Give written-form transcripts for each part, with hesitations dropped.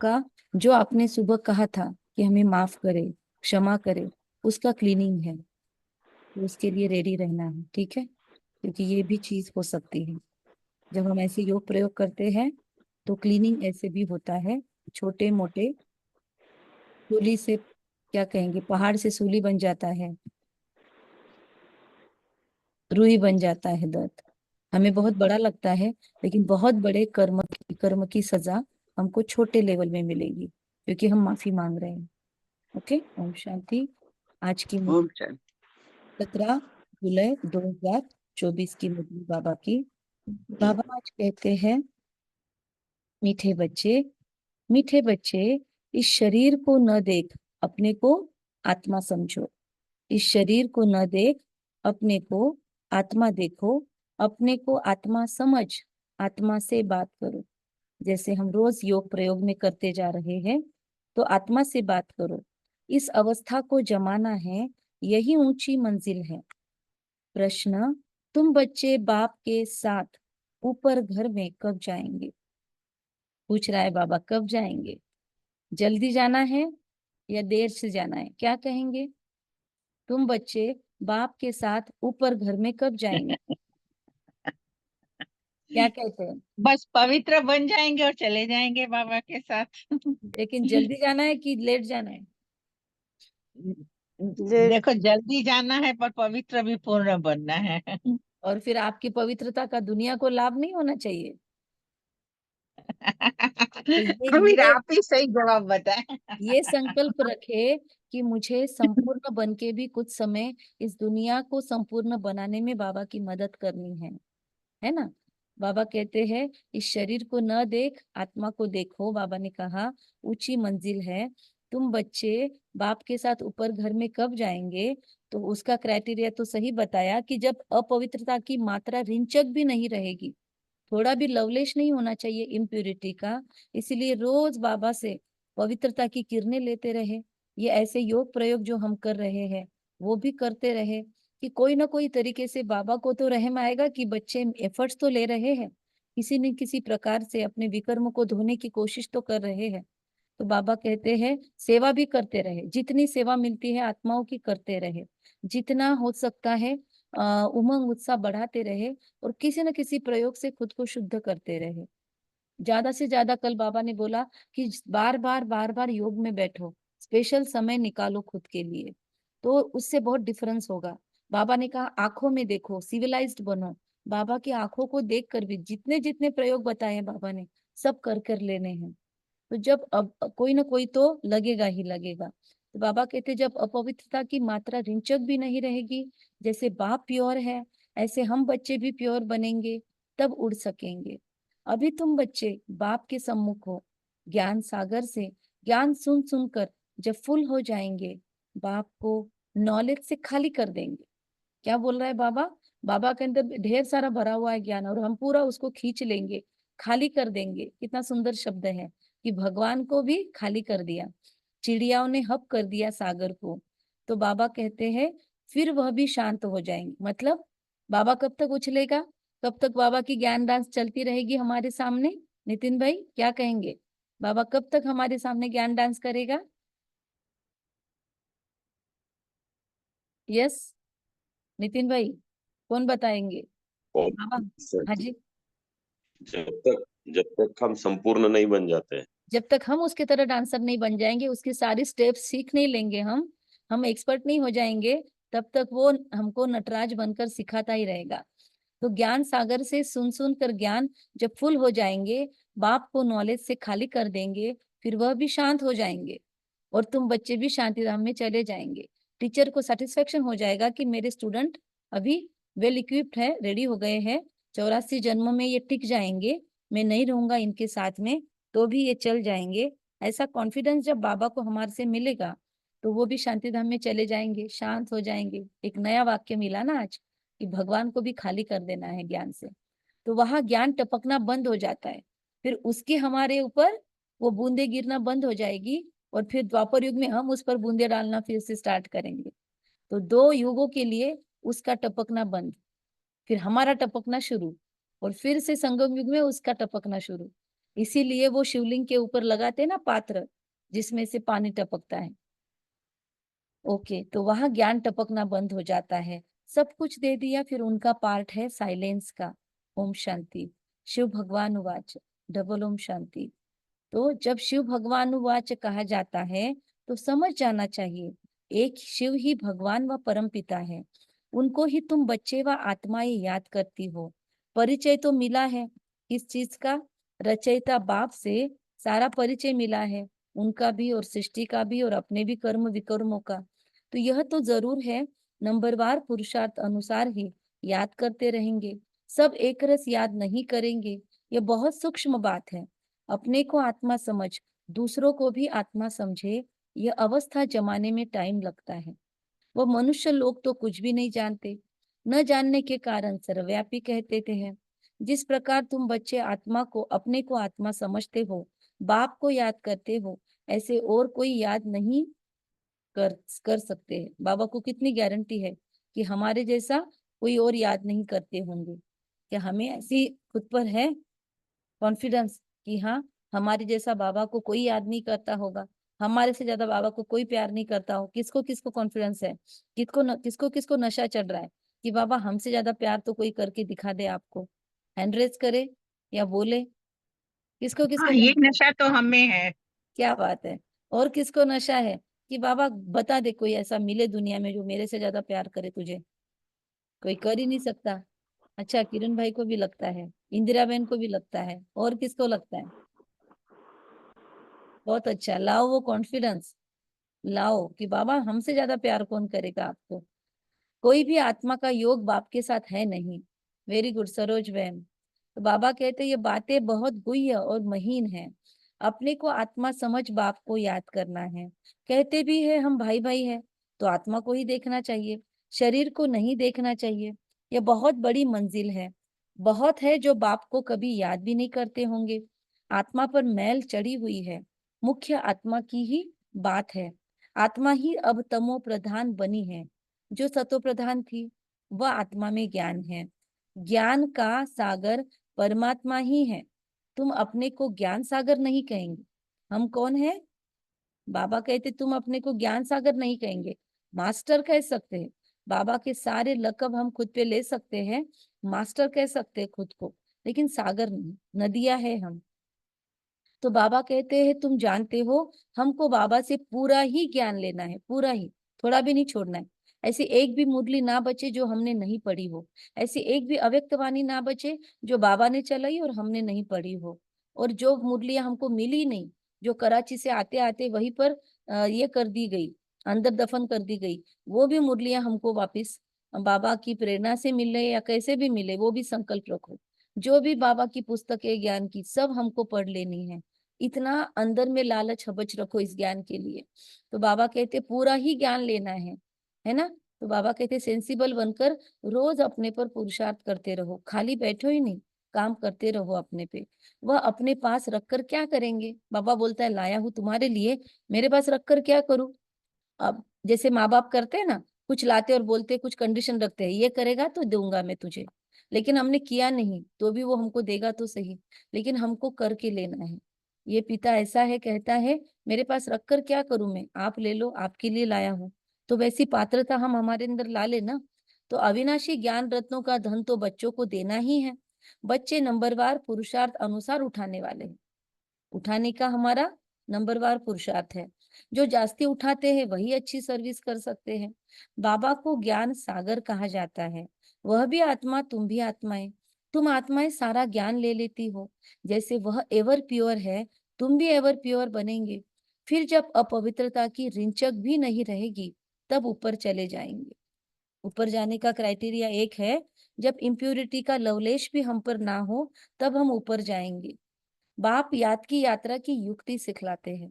आपका जो आपने सुबह कहा था कि हमें माफ करे, क्षमा करे, उसका क्लीनिंग है। तो उसके लिए रेडी रहना है, ठीक है? क्योंकि ये भी चीज हो सकती है। जब हम ऐसे योग प्रयोग करते हैं तो क्लीनिंग ऐसे भी होता है। छोटे मोटे सूली से, क्या कहेंगे, पहाड़ से सूली बन जाता है, रुई बन जाता है दर्द। हमें बहुत बड़ा लगता है, लेकिन बहुत बड़े कर्म की सजा हमको छोटे लेवल में मिलेगी, क्योंकि हम माफी मांग रहे हैं। ओके, ओम शांति। आज की ओम शांति। 17 जुलाई 2024 की मुरली बाबा की। बाबा आज कहते हैं, मीठे बच्चे, मीठे बच्चे, इस शरीर को न देख, अपने को आत्मा समझो। इस शरीर को न देख, अपने को आत्मा देखो। अपने को आत्मा समझ, आत्मा से बात करो। जैसे हम रोज योग प्रयोग में करते जा रहे हैं, तो आत्मा से बात करो। इस अवस्था को जमाना है, यही ऊंची मंजिल है। प्रश्न, तुम बच्चे बाप के साथ ऊपर घर में कब जाएंगे? पूछ रहा है बाबा, कब जाएंगे? जल्दी जाना है या देर से जाना है? क्या कहेंगे? तुम बच्चे बाप के साथ ऊपर घर में कब जाएंगे? क्या कहते हैं? बस पवित्र बन जाएंगे और चले जाएंगे बाबा के साथ। लेकिन जल्दी जाना है कि लेट जाना है? देखो, जल्दी जाना है पर पवित्र भी पूर्ण बनना है। और फिर आपकी पवित्रता का दुनिया को लाभ नहीं होना चाहिए? तो ये फिर ये आप ही सही जवाब बताएं। ये संकल्प रखे कि मुझे संपूर्ण बन के भी कुछ समय इस दुनिया को संपूर्ण बनाने में बाबा की मदद करनी है ना? बाबा कहते हैं, इस शरीर को न देख, आत्मा को देखो। बाबा ने कहा ऊंची मंजिल है। तुम बच्चे बाप के साथ ऊपर घर में कब जाएंगे? तो उसका क्राइटेरिया तो सही बताया कि जब अपवित्रता की मात्रा रिंचक भी नहीं रहेगी, थोड़ा भी लवलेश नहीं होना चाहिए इम्प्योरिटी का। इसीलिए रोज बाबा से पवित्रता की किरणें लेते रहे। ये ऐसे योग प्रयोग जो हम कर रहे हैं, वो भी करते रहे, कि कोई ना कोई तरीके से बाबा को तो रहम आएगा कि बच्चे एफर्ट्स तो ले रहे हैं, किसी न किसी प्रकार से अपने विकर्म को धोने की कोशिश तो कर रहे हैं। तो बाबा कहते हैं, सेवा भी करते रहे, जितनी सेवा मिलती है आत्माओं की करते रहे, जितना हो सकता है उमंग उत्साह बढ़ाते रहे, और किसी न किसी प्रयोग से खुद को शुद्ध करते रहे। ज्यादा से ज्यादा कल बाबा ने बोला कि बार बार योग में बैठो, स्पेशल समय निकालो खुद के लिए, तो उससे बहुत डिफरेंस होगा। बाबा ने कहा आंखों में देखो, सिविलाइज्ड बनो। बाबा की आंखों को देख कर भी जितने जितने प्रयोग बताए हैं बाबा ने, सब कर कर लेने हैं। तो जब अब कोई ना कोई तो लगेगा ही लगेगा। तो बाबा कहते जब अपवित्रता की मात्रा रिंचक भी नहीं रहेगी, जैसे बाप प्योर है, ऐसे हम बच्चे भी प्योर बनेंगे, तब उड़ सकेंगे। अभी तुम बच्चे बाप के सम्मुख हो, ज्ञान सागर से ज्ञान सुन सुनकर जब फुल हो जाएंगे, बाप को नॉलेज से खाली कर देंगे। क्या बोल रहा है बाबा? बाबा के अंदर ढेर सारा भरा हुआ है ज्ञान, और हम पूरा उसको खींच लेंगे, खाली कर देंगे। कितना सुंदर शब्द है कि भगवान को भी खाली कर दिया, चिड़ियाओं ने हप कर दिया सागर को। तो बाबा कहते हैं फिर वह भी शांत हो जाएंगे। मतलब बाबा कब तक उछलेगा? कब तक बाबा की ज्ञान डांस चलती रहेगी हमारे सामने? नितिन भाई क्या कहेंगे? बाबा कब तक हमारे सामने ज्ञान डांस करेगा? यस, नितिन भाई, कौन बताएंगे? कौन बाबा। सर? हाँ जी। जब तक हम संपूर्ण नहीं बन जाते। जब तक हम उसके तरह डांसर नहीं बन जाएंगे, उसके सारे स्टेप्स सीख नहीं लेंगे, हम एक्सपर्ट नहीं हो जाएंगे, तब तक वो हमको नटराज बनकर सिखाता ही रहेगा। तो ज्ञान सागर से सुन सुन कर ज्ञान जब फुल हो जाएंगे, बाप को नॉलेज से खाली कर देंगे, फिर वह भी शांत हो जाएंगे, और तुम बच्चे भी शांति धाम में चले जाएंगे। टीचर को सेटिस्फेक्शन हो जाएगा कि मेरे स्टूडेंट अभी वेल इक्विप्ड है, रेडी हो गए हैं, 84 जन्म में ये टिक जाएंगे, मैं नहीं रहूंगा इनके साथ में तो भी ये चल जाएंगे। ऐसा कॉन्फिडेंस जब बाबा को हमारे से मिलेगा, तो वो भी शांति धाम में चले जाएंगे, शांत हो जाएंगे। एक नया वाक्य मिला ना आज, कि भगवान को भी खाली कर देना है ज्ञान से, तो वहां ज्ञान टपकना बंद हो जाता है। फिर उसके हमारे ऊपर वो बूंदे गिरना बंद हो जाएगी, और फिर द्वापर युग में हम उस पर बूंदे डालना फिर से स्टार्ट करेंगे। तो 2 युगों के लिए उसका टपकना बंद, फिर हमारा टपकना शुरू, और फिर से संगम युग में उसका टपकना शुरू। इसीलिए वो शिवलिंग के ऊपर लगाते हैं ना पात्र, जिसमें से पानी टपकता है। ओके, तो वहां ज्ञान टपकना बंद हो जाता है। सब कुछ दे दिया, फिर उनका पार्ट है साइलेंस का। ओम शांति। शिव भगवान उवाच, डबल ओम शांति। तो जब शिव भगवान उवाच कहा जाता है तो समझ जाना चाहिए, एक शिव ही भगवान व परम पिता है। उनको ही तुम बच्चे व आत्माएं याद करती हो। परिचय तो मिला है इस चीज का, रचयिता बाप से सारा परिचय मिला है, उनका भी और सृष्टि का भी और अपने भी कर्म विकर्मों का। तो यह तो जरूर है, नंबरवार पुरुषार्थ अनुसार ही याद करते रहेंगे। सब एक रस याद नहीं करेंगे, यह बहुत सूक्ष्म बात है। अपने को आत्मा समझ, दूसरों को भी आत्मा समझे, यह अवस्था जमाने में टाइम लगता है। वो मनुष्य लोग तो कुछ भी नहीं जानते, न जानने के कारण सर्वव्यापी कहते थे हैं। जिस प्रकार तुम बच्चे आत्मा को, अपने को आत्मा समझते हो, बाप को याद करते हो, ऐसे और कोई याद नहीं कर कर सकते हैं। बाबा को कितनी गारंटी है कि हमारे जैसा कोई और याद नहीं करते होंगे। क्या हमें ऐसी खुद पर है कॉन्फिडेंस कि हाँ, हमारे जैसा बाबा को कोई याद नहीं करता होगा, हमारे से ज्यादा बाबा को कोई प्यार नहीं करता हो? किसको किसको कॉन्फिडेंस है? किसको किसको नशा चढ़ रहा है कि बाबा हमसे ज्यादा प्यार तो कोई करके दिखा दे आपको? हैंड रेज करे या बोले, किसको हाँ, किसको ये नशा? नशा तो हमें है। क्या बात है। और किसको नशा है कि बाबा बता दे कोई ऐसा मिले दुनिया में जो मेरे से ज्यादा प्यार करे तुझे? कोई कर ही नहीं सकता। अच्छा, किरण भाई को भी लगता है, इंदिरा बहन को भी लगता है, और किसको लगता है? बहुत अच्छा, लाओ वो कॉन्फिडेंस, लाओ कि बाबा हमसे ज्यादा प्यार कौन करेगा आपको। कोई भी आत्मा का योग बाप के साथ है नहीं। वेरी गुड सरोज बहन। तो बाबा कहते ये बातें बहुत गुह्य और महीन हैं। अपने को आत्मा समझ बाप को याद करना है। कहते भी है हम भाई भाई है, तो आत्मा को ही देखना चाहिए, शरीर को नहीं देखना चाहिए। यह बहुत बड़ी मंजिल है। बहुत है जो बाप को कभी याद भी नहीं करते होंगे। आत्मा पर मैल चढ़ी हुई है, मुख्य आत्मा की ही बात है। आत्मा ही अब तमो प्रधान बनी है, जो सतो प्रधान थी वह आत्मा में ज्ञान है। ज्ञान का सागर परमात्मा ही है। तुम अपने को ज्ञान सागर नहीं कहेंगे। हम कौन है? बाबा कहते तुम अपने को ज्ञान सागर नहीं कहेंगे, मास्टर कह सकते हैं। बाबा के सारे लकब हम खुद पे ले सकते हैं, मास्टर कह सकते हैं खुद को, लेकिन सागर नहीं, नदियां है हम। तो बाबा कहते हैं तुम जानते हो, हमको बाबा से पूरा ही ज्ञान लेना है, पूरा ही, थोड़ा भी नहीं छोड़ना है। ऐसी एक भी मुरली ना बचे जो हमने नहीं पढ़ी हो, ऐसी एक भी अव्यक्त वाणी ना बचे जो बाबा ने चलाई और हमने नहीं पढ़ी हो। और जो मुरलियां हमको मिली नहीं, जो कराची से आते आते वहीं पर ये कर दी गई, अंदर दफन कर दी गई, वो भी मुरलियां हमको वापिस बाबा की प्रेरणा से मिले या कैसे भी मिले, वो भी संकल्प रखो। जो भी बाबा की पुस्तकें ज्ञान की सब हमको पढ़ लेनी है। इतना अंदर में लालच हबच रखो इस ज्ञान के लिए। तो बाबा कहते पूरा ही ज्ञान लेना है ना? तो बाबा कहते सेंसिबल बनकर रोज अपने पर पुरुषार्थ करते रहो, खाली बैठो ही नहीं, काम करते रहो अपने पे। वह अपने पास रखकर क्या करेंगे? बाबा बोलता है लाया हूं तुम्हारे लिए, मेरे पास रखकर क्या करूं? अब जैसे माँ बाप करते हैं ना, कुछ लाते और बोलते, कुछ कंडीशन रखते हैं, ये करेगा तो दूंगा मैं तुझे। लेकिन हमने किया नहीं तो भी वो हमको देगा तो सही, लेकिन हमको करके लेना है। ये पिता ऐसा है, कहता है मेरे पास रखकर क्या करूं मैं, आप ले लो, आपके लिए लाया हूं। तो वैसी पात्रता हम हमारे अंदर ला लेना। तो अविनाशी ज्ञान रत्नों का धन तो बच्चों को देना ही है। बच्चे नंबरवार पुरुषार्थ अनुसार उठाने वाले हैं। उठाने का हमारा नंबरवार पुरुषार्थ है। जो जास्ती उठाते हैं वही अच्छी सर्विस कर सकते हैं। बाबा को ज्ञान सागर कहा जाता है। वह भी आत्मा, तुम भी आत्माएं। तुम आत्माएं सारा ज्ञान ले लेती हो। जैसे वह एवर प्योर है, तुम भी एवर प्योर बनेंगे। फिर जब अपवित्रता की रिंचक भी नहीं रहेगी, तब ऊपर चले जाएंगे। ऊपर जाने का क्राइटेरिया एक है, जब इम्प्योरिटी का लवलेश भी हम पर ना हो, तब हम ऊपर जाएंगे। बाप याद की यात्रा की युक्ति सिखलाते हैं।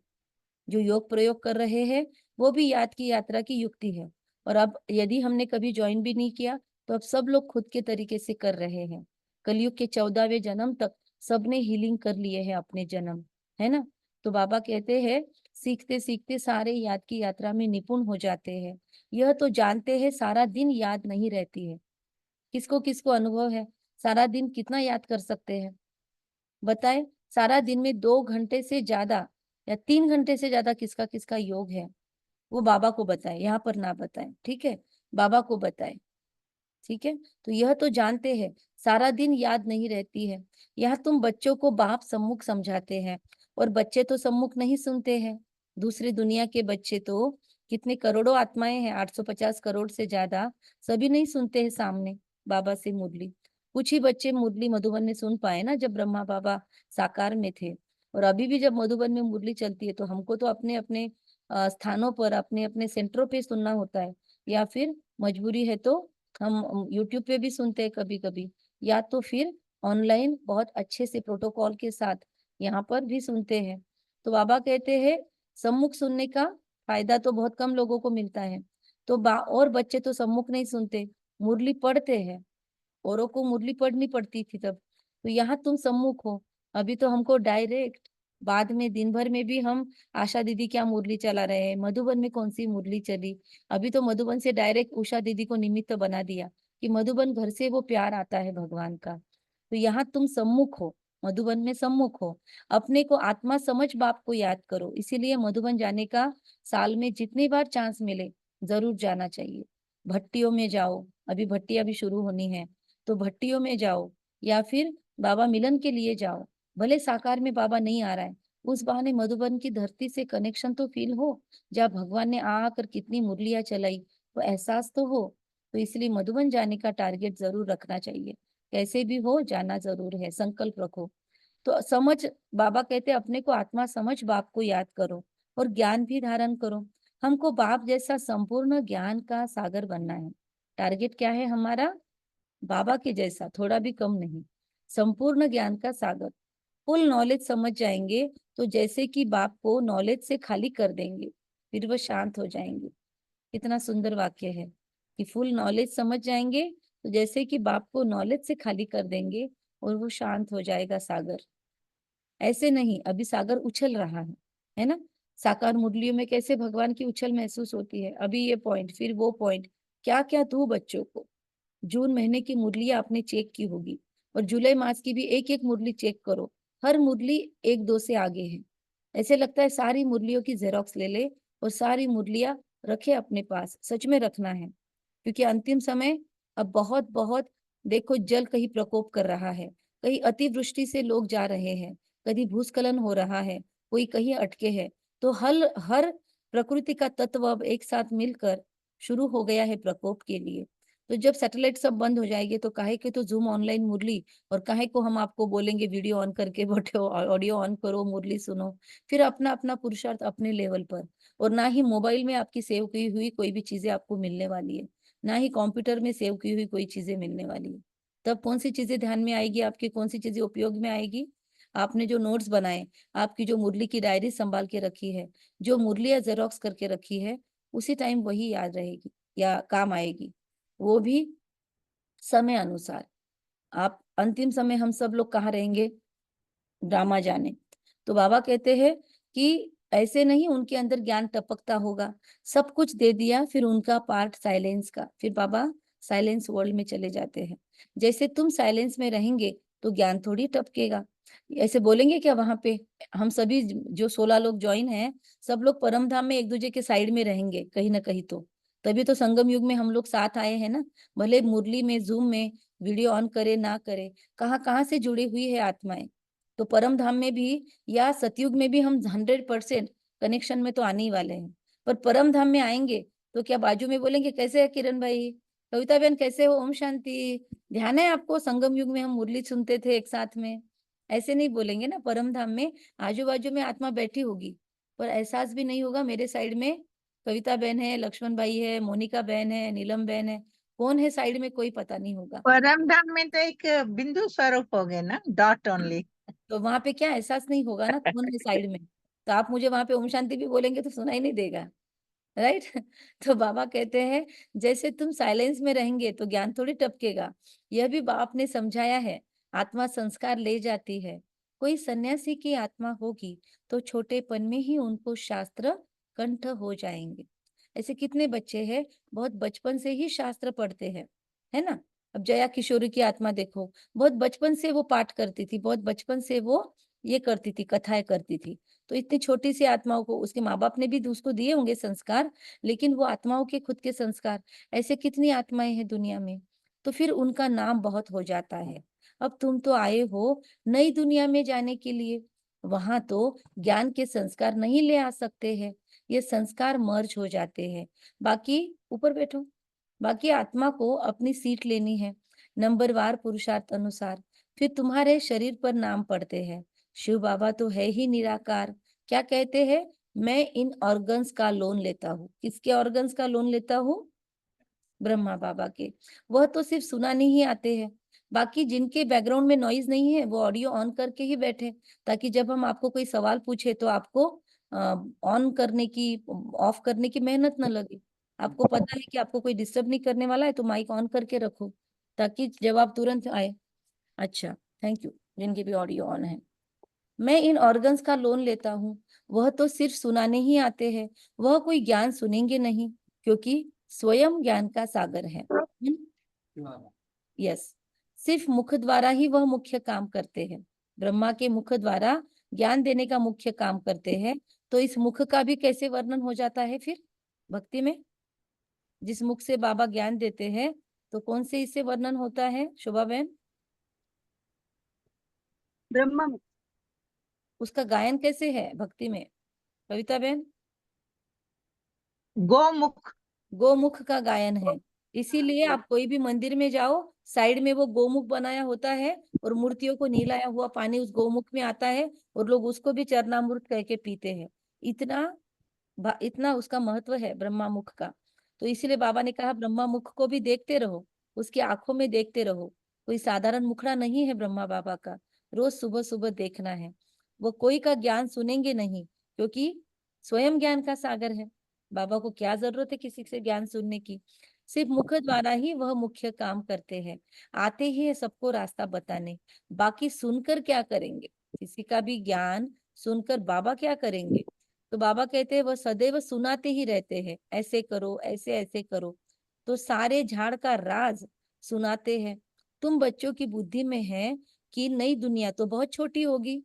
जो योग प्रयोग कर रहे हैं वो भी याद की यात्रा की युक्ति है। और अब यदि हमने कभी ज्वाइन भी नहीं किया तो अब सब लोग खुद के तरीके से कर रहे हैं। कलयुग के 14वें जन्म तक सबने हीलिंग कर लिए हैं अपने जन्म, है ना? तो बाबा कहते हैं सीखते सीखते सारे याद की यात्रा में निपुण हो जाते हैं। यह तो जानते हैं सारा दिन याद नहीं रहती है। किसको किसको अनुभव है, सारा दिन कितना याद कर सकते हैं बताए? सारा दिन में 2 घंटे से ज्यादा या 3 घंटे से ज्यादा किसका किसका योग है, वो बाबा को बताए, यहाँ पर ना बताए, ठीक है, बाबा को बताए, ठीक है। तो यह तो जानते हैं, सारा दिन याद नहीं रहती है। यह तुम बच्चों को बाप सम्मुख समझाते हैं और बच्चे तो सम्मुख नहीं सुनते हैं। दूसरी दुनिया के बच्चे तो कितने करोड़ों आत्माएं हैं, 850 करोड़ से ज्यादा, सभी नहीं सुनते हैं सामने बाबा से मुरली। कुछ ही बच्चे मुरली मधुबन में सुन पाए ना, जब ब्रह्मा बाबा साकार में थे। और अभी भी जब मधुबन में मुरली चलती है तो हमको तो अपने अपने स्थानों पर, अपने अपने सेंटरों पे सुनना होता है, या फिर मजबूरी है तो हम यूट्यूब पे भी सुनते हैं कभी कभी, या तो फिर ऑनलाइन बहुत अच्छे से प्रोटोकॉल के साथ यहाँ पर भी सुनते हैं। तो बाबा कहते हैं सम्मुख सुनने का फायदा तो बहुत कम लोगों को मिलता है। तो और बच्चे तो सम्मुख नहीं सुनते, मुरली पढ़ते हैं, औरों को मुरली पढ़नी पड़ती थी तब। तो यहाँ तुम सम्मुख हो, अभी तो हमको डायरेक्ट, बाद में दिन भर में भी हम आशा दीदी क्या मुरली चला रहे हैं, मधुबन में कौन सी मुरली चली, अभी तो मधुबन से डायरेक्ट उषा दीदी को निमित्त बना दिया कि मधुबन घर से वो प्यार आता है भगवान का। तो यहाँ तुम सम्मुख हो, मधुबन में सम्मुख हो, अपने को आत्मा समझ बाप को याद करो। इसीलिए मधुबन जाने का साल में जितनी बार चांस मिले जरूर जाना चाहिए। भट्टियों में जाओ, अभी भट्टियां भी शुरू होनी है, तो भट्टियों में जाओ, या फिर बाबा मिलन के लिए जाओ। भले साकार में बाबा नहीं आ रहा है, उस बहाने मधुबन की धरती से कनेक्शन तो फील हो, जहाँ भगवान ने आकर कितनी मुरलियां चलाई, वो एहसास तो हो। तो इसलिए मधुबन जाने का टारगेट जरूर रखना चाहिए, कैसे भी हो जाना जरूर है, संकल्प रखो। तो समझ, बाबा कहते अपने को आत्मा समझ बाप को याद करो और ज्ञान भी धारण करो। हमको बाप जैसा संपूर्ण ज्ञान का सागर बनना है। टारगेट क्या है हमारा? बाबा के जैसा, थोड़ा भी कम नहीं, संपूर्ण ज्ञान का सागर। फुल नॉलेज समझ जाएंगे तो जैसे कि बाप को नॉलेज से खाली कर देंगे, फिर वो शांत हो जाएंगे। कितना सुंदर वाक्य है कि फुल नॉलेज समझ जाएंगे तो जैसे कि बाप को नॉलेज से खाली कर देंगे और वो शांत हो जाएगा सागर। ऐसे नहीं, अभी सागर उछल रहा है ना। साकार मुरलियों में कैसे भगवान की उछल महसूस होती है, अभी ये पॉइंट फिर वो पॉइंट, क्या क्या तू बच्चों को। जून महीने की मुरलियां आपने चेक की होगी, और जुलाई मास की भी एक एक मुरली चेक करो, हर मुरली 1-2 से आगे है। ऐसे लगता है सारी मुरलियों की जेरोक्स ले ले और सारी मुरलियां रखे अपने पास, सच में रखना है, क्योंकि अंतिम समय अब बहुत बहुत, देखो जल कहीं प्रकोप कर रहा है, कहीं अतिवृष्टि से लोग जा रहे हैं, कहीं भूस्खलन हो रहा है, कोई कहीं अटके है। तो हर प्रकृति का तत्व अब एक साथ मिलकर शुरू हो गया है प्रकोप के लिए। तो जब सैटेलाइट सब बंद हो जाएंगे तो काहे के तो जूम ऑनलाइन मुरली, और काहे को हम आपको बोलेंगे वीडियो ऑन करके बैठो, ऑडियो ऑन करो, मुरली सुनो। फिर अपना अपना पुरुषार्थ अपने लेवल पर, और ना ही मोबाइल में आपकी सेव की हुई कोई भी चीजें आपको मिलने वाली है, ना ही कंप्यूटर में सेव की हुई कोई चीजें मिलने वाली है। तब कौन सी चीजें ध्यान में आएगी आपके, कौन सी चीजें उपयोग में आएगी? आपने जो नोट्स बनाए, आपकी जो मुरली की डायरी संभाल के रखी है, जो मुरलियां जेरोक्स करके रखी है, उसी टाइम वही याद रहेगी या काम आएगी, वो भी समय अनुसार। आप अंतिम समय हम सब लोग कहाँ रहेंगे, ड्रामा जाने। तो बाबा कहते हैं कि ऐसे नहीं उनके अंदर ज्ञान टपकता होगा, सब कुछ दे दिया, फिर उनका पार्ट साइलेंस का, फिर बाबा साइलेंस वर्ल्ड में चले जाते हैं। जैसे तुम साइलेंस में रहेंगे तो ज्ञान थोड़ी टपकेगा। ऐसे बोलेंगे क्या वहां पे? हम सभी जो 16 लोग ज्वाइन हैं, सब लोग परम धाम में एक दूसरे के साइड में रहेंगे कहीं ना कहीं, तो तभी तो संगम युग में हम लोग साथ आए हैं ना। भले मुरली में, जूम में वीडियो ऑन करे ना करे, कहाँ कहाँ से जुड़ी हुई है आत्माएं। तो परम धाम में भी या सतयुग में भी हम 100% कनेक्शन में तो आने ही वाले हैं। पर परम धाम में आएंगे तो क्या बाजू में बोलेंगे कैसे है किरण भाई, कविता बहन कैसे हो, ओम शांति, ध्यान है आपको संगम युग में हम मुरली सुनते थे एक साथ में? ऐसे नहीं बोलेंगे ना। परम धाम में आजू बाजू में आत्मा बैठी होगी, पर एहसास भी नहीं होगा मेरे साइड में कविता बहन है, लक्ष्मण भाई है, मोनिका बहन है, नीलम बहन है, कौन है साइड में कोई पता नहीं होगा। परम धाम में तो एक बिंदु स्वरूप हो गए ना, डॉट ओनली। तो वहां पे क्या एहसास नहीं होगा ना कौन है साइड में। तो आप मुझे वहां पे ओम शांति भी बोलेंगे तो सुनाई नहीं देगा, राइट। तो बाबा कहते हैं जैसे तुम साइलेंस में रहेंगे तो ज्ञान थोड़ी टपकेगा। यह भी बाप ने समझाया है, आत्मा संस्कार ले जाती है। कोई सन्यासी की आत्मा होगी तो छोटेपन में ही उनको शास्त्र कंठ हो जाएंगे। ऐसे कितने बच्चे हैं बहुत बचपन से ही शास्त्र पढ़ते हैं, है ना। अब जया किशोरी की आत्मा देखो, बहुत बचपन से वो पाठ करती थी, बहुत बचपन से वो ये करती थी, कथाएं करती थी। तो इतनी छोटी सी आत्माओं को उसके माँ बाप ने भी उसको दिए होंगे संस्कार, लेकिन वो आत्माओं के खुद के संस्कार, ऐसे कितनी आत्माएं हैं दुनिया में, तो फिर उनका नाम बहुत हो जाता है। अब तुम तो आए हो नई दुनिया में जाने के लिए, वहां तो ज्ञान के संस्कार नहीं ले आ सकते हैं, ये संस्कार मर्ज हो जाते हैं। बाकी ऊपर बैठो, बाकी आत्मा को अपनी सीट लेनी है, नंबरवार पुरुषार्थ अनुसार, फिर तुम्हारे शरीर पर नाम पड़ते हैं। शिव बाबा तो है ही निराकार, क्या कहते हैं, मैं इन ऑर्गन्स का लोन लेता हूँ। किसके ऑर्गन्स का लोन लेता हूँ? ब्रह्मा बाबा के। वह तो सिर्फ सुनाने ही आते हैं, बाकी जिनके बैकग्राउंड में नॉइज नहीं है वो ऑडियो ऑन करके ही बैठे, ताकि जब हम आपको कोई सवाल पूछे तो आपको ऑन करने की, ऑफ करने की मेहनत न लगे। आपको पता है कि आपको कोई डिस्टर्ब नहीं करने वाला है, तो माइक ऑन करके रखो ताकि जवाब तुरंत आए। अच्छा, थैंक यू जिनकी भी ऑडियो ऑन है। मैं इन ऑर्गन्स का लोन लेता हूँ, वह तो सिर्फ सुनाने ही आते हैं, वह कोई ज्ञान सुनेंगे नहीं, क्योंकि स्वयं ज्ञान का सागर है। यस, सिर्फ मुख द्वारा ही वह मुख्य काम करते हैं। ब्रह्मा के मुख द्वारा ज्ञान देने का मुख्य काम करते हैं। तो इस मुख का भी कैसे वर्णन हो जाता है फिर भक्ति में? जिस मुख से बाबा ज्ञान देते हैं, तो कौन से इससे वर्णन होता है शोभा बहन? ब्रह्मा मुख। उसका गायन कैसे है भक्ति में कविता बहन? गोमुख। गोमुख का गायन है। इसीलिए आप कोई भी मंदिर में जाओ, साइड में वो गोमुख बनाया होता है और मूर्तियों को नहलाया हुआ पानी उस गोमुख में आता है और लोग उसको भी चरणामृत कह के पीते हैं। इतना उसका महत्व है ब्रह्मा मुख का। तो इसीलिए बाबा ने कहा ब्रह्मा मुख को भी देखते रहो, उसकी आंखों में देखते रहो। कोई साधारण मुखड़ा नहीं है ब्रह्मा बाबा का, रोज सुबह सुबह देखना है। वो कोई का ज्ञान सुनेंगे नहीं, क्योंकि स्वयं ज्ञान का सागर है। बाबा को क्या जरूरत है किसी से ज्ञान सुनने की? सिर्फ मुख द्वारा ही वह मुख्य काम करते हैं, आते ही है सबको रास्ता बताने। बाकी सुनकर क्या करेंगे? किसी का भी ज्ञान सुनकर बाबा क्या करेंगे? तो बाबा कहते हैं वह सदैव सुनाते ही रहते हैं, ऐसे करो, ऐसे ऐसे करो। तो सारे झाड़ का राज सुनाते हैं। तुम बच्चों की बुद्धि में है कि नई दुनिया तो बहुत छोटी होगी।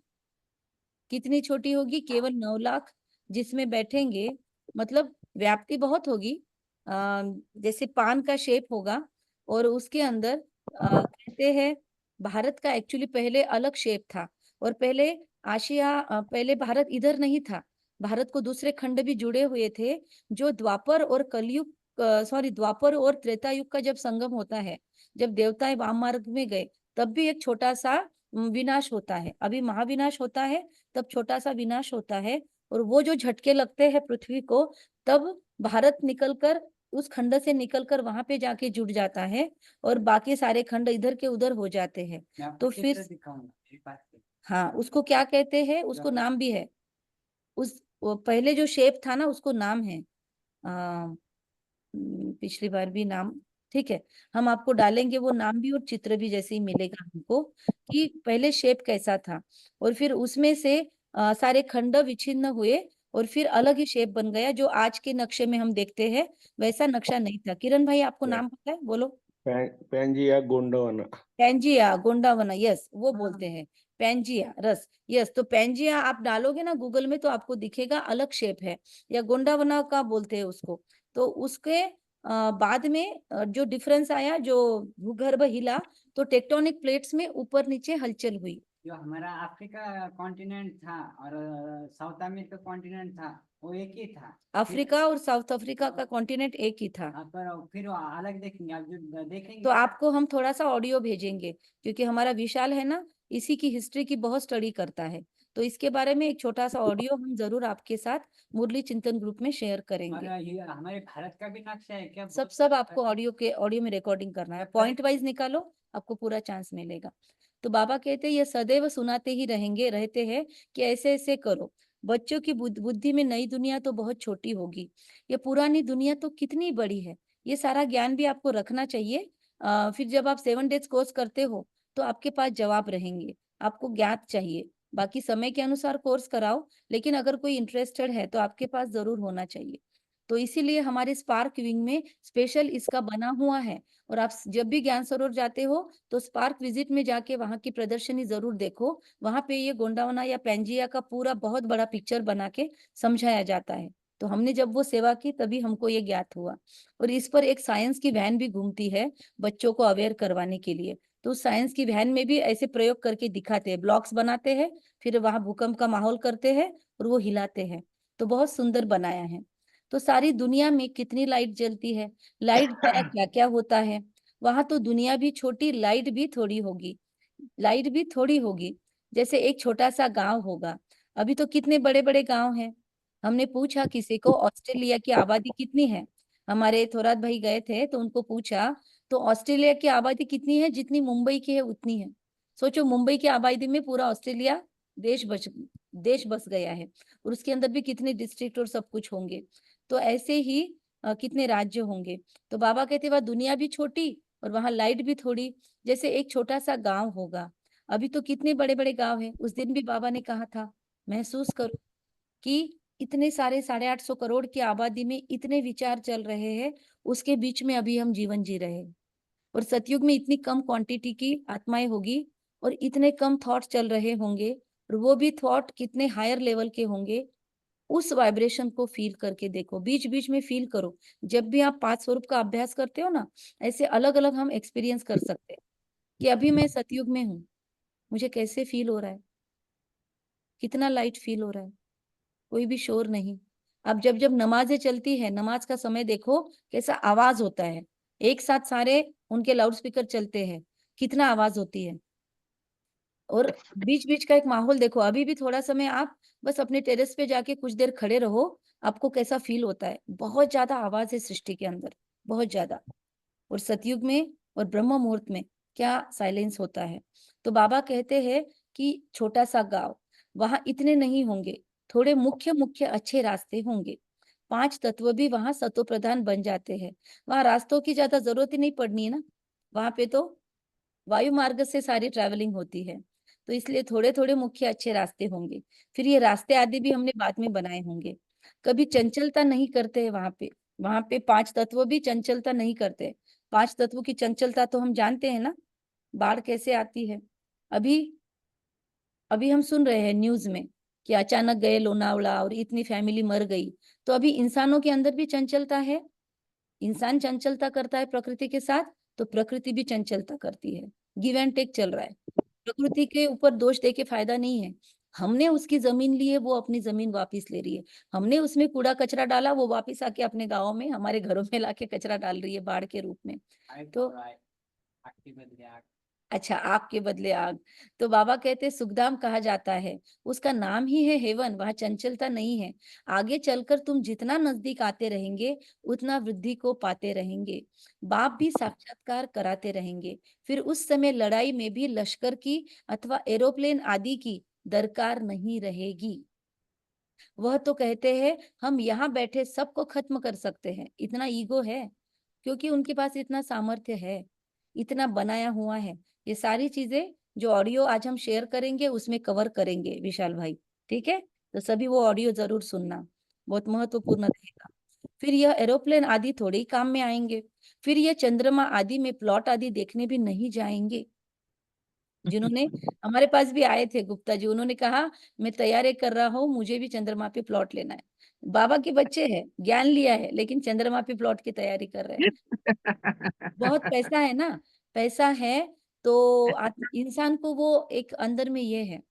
कितनी छोटी होगी? केवल 9 लाख जिसमें बैठेंगे, मतलब व्याप्ति बहुत होगी। जैसे पान का शेप होगा और उसके अंदर कहते हैं भारत का एक्चुअली पहले अलग शेप था, और पहले पहले भारत इधर नहीं था। भारत को दूसरे खंड भी जुड़े हुए थे। जो द्वापर और कलयुग, सॉरी, द्वापर और त्रेता युग का जब संगम होता है, जब देवताएं वाम मार्ग में गए, तब भी एक छोटा सा विनाश होता है। अभी महाविनाश होता है, तब छोटा सा विनाश होता है। और वो जो झटके लगते हैं पृथ्वी को, तब भारत निकलकर, उस खंड से निकलकर वहां पे जाके जुड़ जाता है और बाकी सारे खंड इधर के उधर हो जाते हैं। तो फिर हाँ, उसको क्या कहते हैं? उसको नाम भी है। वो पहले जो शेप था ना, उसको नाम है। पिछली बार भी नाम, ठीक है, हम आपको डालेंगे वो नाम भी और चित्र भी, जैसे ही मिलेगा हमको, कि पहले शेप कैसा था और फिर उसमें से सारे खंड विच्छिन्न हुए और फिर अलग ही शेप बन गया। जो आज के नक्शे में हम देखते हैं वैसा नक्शा नहीं था। किरण भाई, आपको नाम पता है? बोलो। पैंजिया गोंडवाना। पैंजिया गोंडावना, यस, वो बोलते हैं पैंजिया रस। यस, तो पैंजिया आप डालोगे ना गूगल में तो आपको दिखेगा अलग शेप है, या गोंडावना का बोलते हैं उसको। तो उसके बाद में जो डिफरेंस आया, जो भूगर्भ हिला, तो टेक्टोनिक प्लेट्स में ऊपर नीचे हलचल हुई। जो हमारा अफ्रीका कॉन्टिनेंट था और साउथ अमेरिका कॉन्टिनेंट था, वो एक ही था। अफ्रीका और साउथ अफ्रीका का कॉन्टिनेंट एक ही था। पर फिर वो अलग देखेंगे, आप जो देखेंगे तो आपको हम थोड़ा सा ऑडियो भेजेंगे, क्योंकि हमारा विशाल है ना, इसी की हिस्ट्री की बहुत स्टडी करता है। तो इसके बारे में एक छोटा सा ऑडियो हम जरूर आपके साथ मुरली चिंतन ग्रुप में शेयर करेंगे। और ये हमारे भारत का भी नक्शा है क्या? सब आपको ऑडियो में रिकॉर्डिंग करना है। पॉइंट वाइज निकालो, आपको पूरा चांस मिलेगा। तो बाबा कहते हैं ये सदैव सुनाते ही रहते हैं कि ऐसे ऐसे करो। बच्चों की बुद्धि में नई दुनिया तो बहुत छोटी होगी, ये पुरानी दुनिया तो कितनी बड़ी है। ये सारा ज्ञान भी आपको रखना चाहिए। फिर जब आप 7 डेज कोर्स करते हो तो आपके पास जवाब रहेंगे, आपको ज्ञात चाहिए। बाकी समय के अनुसार कोर्स कराओ, लेकिन अगर कोई इंटरेस्टेड है तो आपके पास जरूर होना चाहिए। तो इसीलिए हमारे स्पार्क विंग में स्पेशल इसका बना हुआ है। और आप जब भी ज्ञान सरोवर जाते हो तो स्पार्क विजिट में जाके वहां की प्रदर्शनी जरूर देखो। वहां पे ये गोंडावना या पेंजिया का पूरा बहुत बड़ा पिक्चर बना के समझाया जाता है। तो हमने जब वो सेवा की तभी हमको ये ज्ञात हुआ। और इस पर एक साइंस की वैन भी घूमती है बच्चों को अवेयर करवाने के लिए। तो साइंस की वैन में भी ऐसे प्रयोग करके दिखाते हैं, ब्लॉक्स बनाते हैं, फिर वहां भूकंप का माहौल करते हैं और वो हिलाते हैं। तो बहुत सुंदर बनाया है। तो सारी दुनिया में कितनी लाइट जलती है, लाइट द्वारा क्या क्या होता है। वहां तो दुनिया भी छोटी, लाइट भी थोड़ी होगी, लाइट भी थोड़ी होगी। जैसे एक छोटा सा गांव होगा, अभी तो कितने बड़े बड़े गांव हैं। हमने पूछा किसी को ऑस्ट्रेलिया की आबादी कितनी है, हमारे थोरात भाई गए थे तो उनको पूछा, तो ऑस्ट्रेलिया की आबादी कितनी है, जितनी मुंबई की है उतनी है। सोचो, मुंबई की आबादी में पूरा ऑस्ट्रेलिया देश बस गया है। और उसके अंदर भी कितने डिस्ट्रिक्ट और सब कुछ होंगे। तो ऐसे ही कितने राज्य होंगे। तो बाबा कहते वह दुनिया भी छोटी और वहां लाइट भी थोड़ी। जैसे एक छोटा सा गांव होगा, अभी तो कितने बड़े बड़े गांव हैं। उस दिन भी बाबा ने कहा था, महसूस करो कि इतने सारे 850 करोड़ की आबादी में इतने विचार चल रहे हैं, उसके बीच में अभी हम जीवन जी रहे हैं। और सतयुग में इतनी कम क्वांटिटी की आत्माएं होगी और इतने कम थॉट चल रहे होंगे, और वो भी थॉट कितने हायर लेवल के होंगे। उस वाइब्रेशन को फील करके देखो, बीच बीच में फील करो। जब भी आप 5 स्वरूप का अभ्यास करते हो ना, ऐसे अलग अलग हम एक्सपीरियंस कर सकते हैं कि अभी मैं सतयुग में हूँ, मुझे कैसे फील हो रहा है, कितना लाइट फील हो रहा है, कोई भी शोर नहीं। अब जब जब नमाजें चलती है, नमाज का समय देखो कैसा आवाज होता है, एक साथ सारे उनके लाउड स्पीकर चलते हैं, कितना आवाज होती है। और बीच बीच का एक माहौल देखो, अभी भी थोड़ा समय आप बस अपने टेरेस पे जाके कुछ देर खड़े रहो, आपको कैसा फील होता है। बहुत ज्यादा आवाज है सृष्टि के अंदर, बहुत ज्यादा। और सतयुग में और ब्रह्म मुहूर्त में क्या साइलेंस होता है। तो बाबा कहते हैं कि छोटा सा गांव, वहां इतने नहीं होंगे, थोड़े मुख्य मुख्य अच्छे रास्ते होंगे। 5 तत्व भी वहां सतो प्रधान बन जाते हैं। वहां रास्तों की ज्यादा जरूरत ही नहीं पड़नी है ना, वहां पे तो वायु मार्ग से सारी ट्रैवलिंग होती है। तो इसलिए थोड़े थोड़े मुख्य अच्छे रास्ते होंगे। फिर ये रास्ते आदि भी हमने बाद में बनाए होंगे। कभी चंचलता नहीं करते हैं वहां पे। वहां पे 5 तत्व भी चंचलता नहीं करते। 5 तत्वों की चंचलता तो हम जानते हैं ना, बाढ़ कैसे आती है। अभी अभी हम सुन रहे हैं न्यूज में कि अचानक गए लोनावला और इतनी फैमिली मर गई। तो अभी इंसानों के अंदर भी चंचलता है। इंसान चंचलता करता है प्रकृति के साथ, तो प्रकृति भी चंचलता करती है। गिव एंड टेक चल रहा है। प्रकृति के ऊपर दोष दे के फायदा नहीं है। हमने उसकी जमीन ली है, वो अपनी जमीन वापस ले रही है। हमने उसमें कूड़ा कचरा डाला, वो वापस आके अपने गाँव में हमारे घरों में लाके कचरा डाल रही है बाढ़ के रूप में। तो अच्छा, आग के बदले आग। तो बाबा कहते सुखधाम कहा जाता है, उसका नाम ही है हेवन, वहां चंचलता नहीं है। आगे चलकर तुम जितना नजदीक आते रहेंगे उतना वृद्धि को पाते रहेंगे। बाप भी साक्षात्कार कराते रहेंगे। फिर उस समय लड़ाई में भी लश्कर की अथवा एरोप्लेन आदि की दरकार नहीं रहेगी। वह तो कहते हैं हम यहाँ बैठे सबको खत्म कर सकते हैं, इतना ईगो है, क्योंकि उनके पास इतना सामर्थ्य है, इतना बनाया हुआ है। ये सारी चीजें जो ऑडियो आज हम शेयर करेंगे उसमें कवर करेंगे विशाल भाई, ठीक है। तो सभी वो ऑडियो जरूर सुनना, बहुत महत्वपूर्ण रहेगा। फिर यह एरोप्लेन आदि थोड़े ही काम में आएंगे। फिर यह चंद्रमा आदि में प्लॉट आदि देखने भी नहीं जाएंगे। जिन्होंने हमारे पास भी आए थे गुप्ता जी, उन्होंने कहा मैं तैयारी कर रहा हूँ, मुझे भी चंद्रमा पे प्लॉट लेना है। बाबा के बच्चे हैं, ज्ञान लिया है, लेकिन चंद्रमा पे प्लॉट की तैयारी कर रहे हैं। बहुत पैसा है ना, पैसा है। तो इंसान को वो एक अंदर में ये है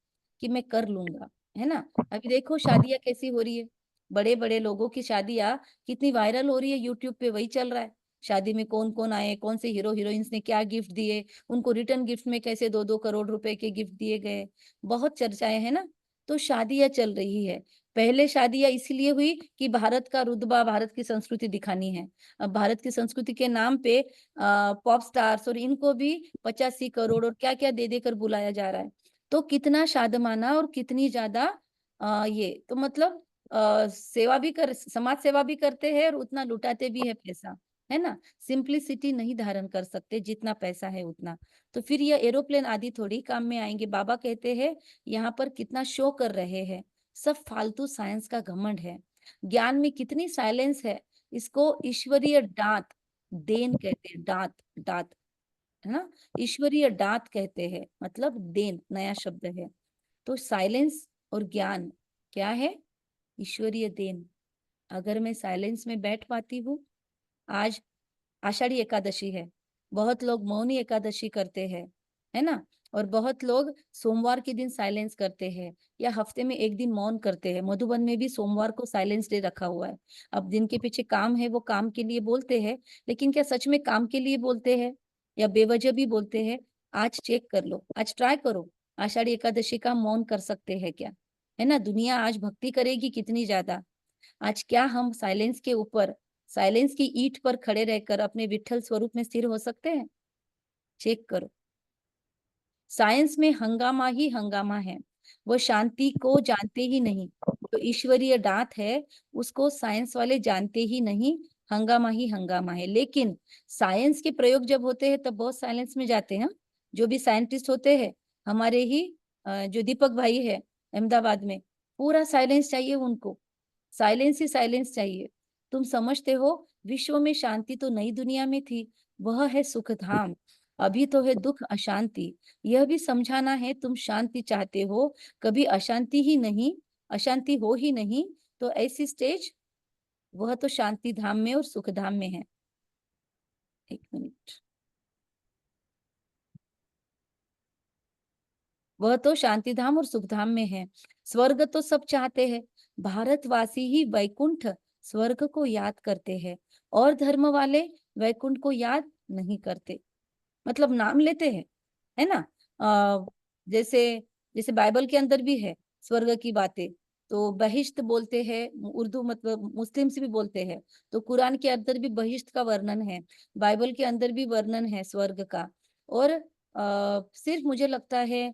कि मैं कर लूंगा, है ना। अभी देखो शादियां कैसी हो रही है, बड़े बड़े लोगों की शादियां कितनी वायरल हो रही है, यूट्यूब पे वही चल रहा है। शादी में कौन कौन आए, कौन से हीरो हीरोइंस ने क्या गिफ्ट दिए, उनको रिटर्न गिफ्ट में कैसे 2-2 करोड़ रुपए के गिफ्ट दिए गए, बहुत चर्चाएं है ना। तो शादियां चल रही है। पहले शादियां इसलिए हुई कि भारत का रुतबा, भारत की संस्कृति दिखानी है। अब भारत की संस्कृति के नाम पे पॉप स्टार्स और इनको भी 85 करोड़ और क्या क्या दे देकर बुलाया जा रहा है। तो कितना शादमाना और कितनी ज्यादा ये तो मतलब सेवा भी कर, समाज सेवा भी करते हैं और उतना लुटाते भी है पैसा, है ना। सिंप्लिसिटी नहीं धारण कर सकते, जितना पैसा है उतना। तो फिर ये एरोप्लेन आदि थोड़ी काम में आएंगे। बाबा कहते हैं यहाँ पर कितना शो कर रहे हैं, सब फालतू साइंस का घमंड है। ज्ञान में कितनी साइलेंस है। इसको ईश्वरीय दांत, देन कहते हैं, दांत, दांत, है ना, ईश्वरीय दांत कहते हैं, मतलब देन नया शब्द है। तो साइलेंस और ज्ञान क्या है? ईश्वरीय देन। अगर मैं साइलेंस में बैठ पाती हूँ, आज आषाढ़ी एकादशी है, बहुत लोग मौनी एकादशी करते हैं, है ना, और बहुत लोग सोमवार के दिन साइलेंस करते हैं या हफ्ते में एक दिन मौन करते हैं। मधुबन में भी सोमवार को साइलेंस डे रखा हुआ है। अब दिन के पीछे काम है, वो काम के लिए बोलते हैं, लेकिन क्या सच में काम के लिए बोलते हैं या बेवजह भी बोलते हैं? आज चेक कर लो, आज ट्राई करो, आषाढ़ी एकादशी का मौन कर सकते हैं क्या? है ना, दुनिया आज भक्ति करेगी कितनी ज्यादा। आज क्या हम साइलेंस के ऊपर, साइलेंस की ईंट पर खड़े रहकर अपने विठल स्वरूप में स्थिर हो सकते हैं? चेक करो। साइंस में हंगामा ही हंगामा है, वो शांति को जानते ही नहीं। जो ईश्वरीय दांत है उसको साइंस वाले जानते ही नहीं, हंगामा ही हंगामा है। लेकिन साइंस के प्रयोग जब होते हैं तब बहुत साइलेंस में जाते हैं। जो भी साइंटिस्ट होते हैं, हमारे ही जो दीपक भाई है अहमदाबाद में, पूरा साइलेंस चाहिए उनको, साइलेंस ही साइलेंस चाहिए। तुम समझते हो विश्व में शांति तो नई दुनिया में थी, वह है सुख धाम। अभी तो है दुख अशांति। यह भी समझाना है तुम शांति चाहते हो, कभी अशांति ही नहीं, अशांति हो ही नहीं, तो ऐसी स्टेज वह तो शांति धाम में और सुख धाम में है। एक मिनट, वह तो शांति धाम और सुख धाम में है। स्वर्ग तो सब चाहते हैं, भारतवासी ही वैकुंठ स्वर्ग को याद करते हैं, और धर्म वाले वैकुंठ को याद नहीं करते। मतलब नाम लेते हैं, है ना। जैसे जैसे बाइबल के अंदर भी है स्वर्ग की बातें, तो बहिश्त बोलते हैं, उर्दू मतलब मुस्लिम्स भी बोलते हैं, तो कुरान के अंदर भी बहिश्त का वर्णन है, बाइबल के अंदर भी वर्णन है स्वर्ग का। और सिर्फ मुझे लगता है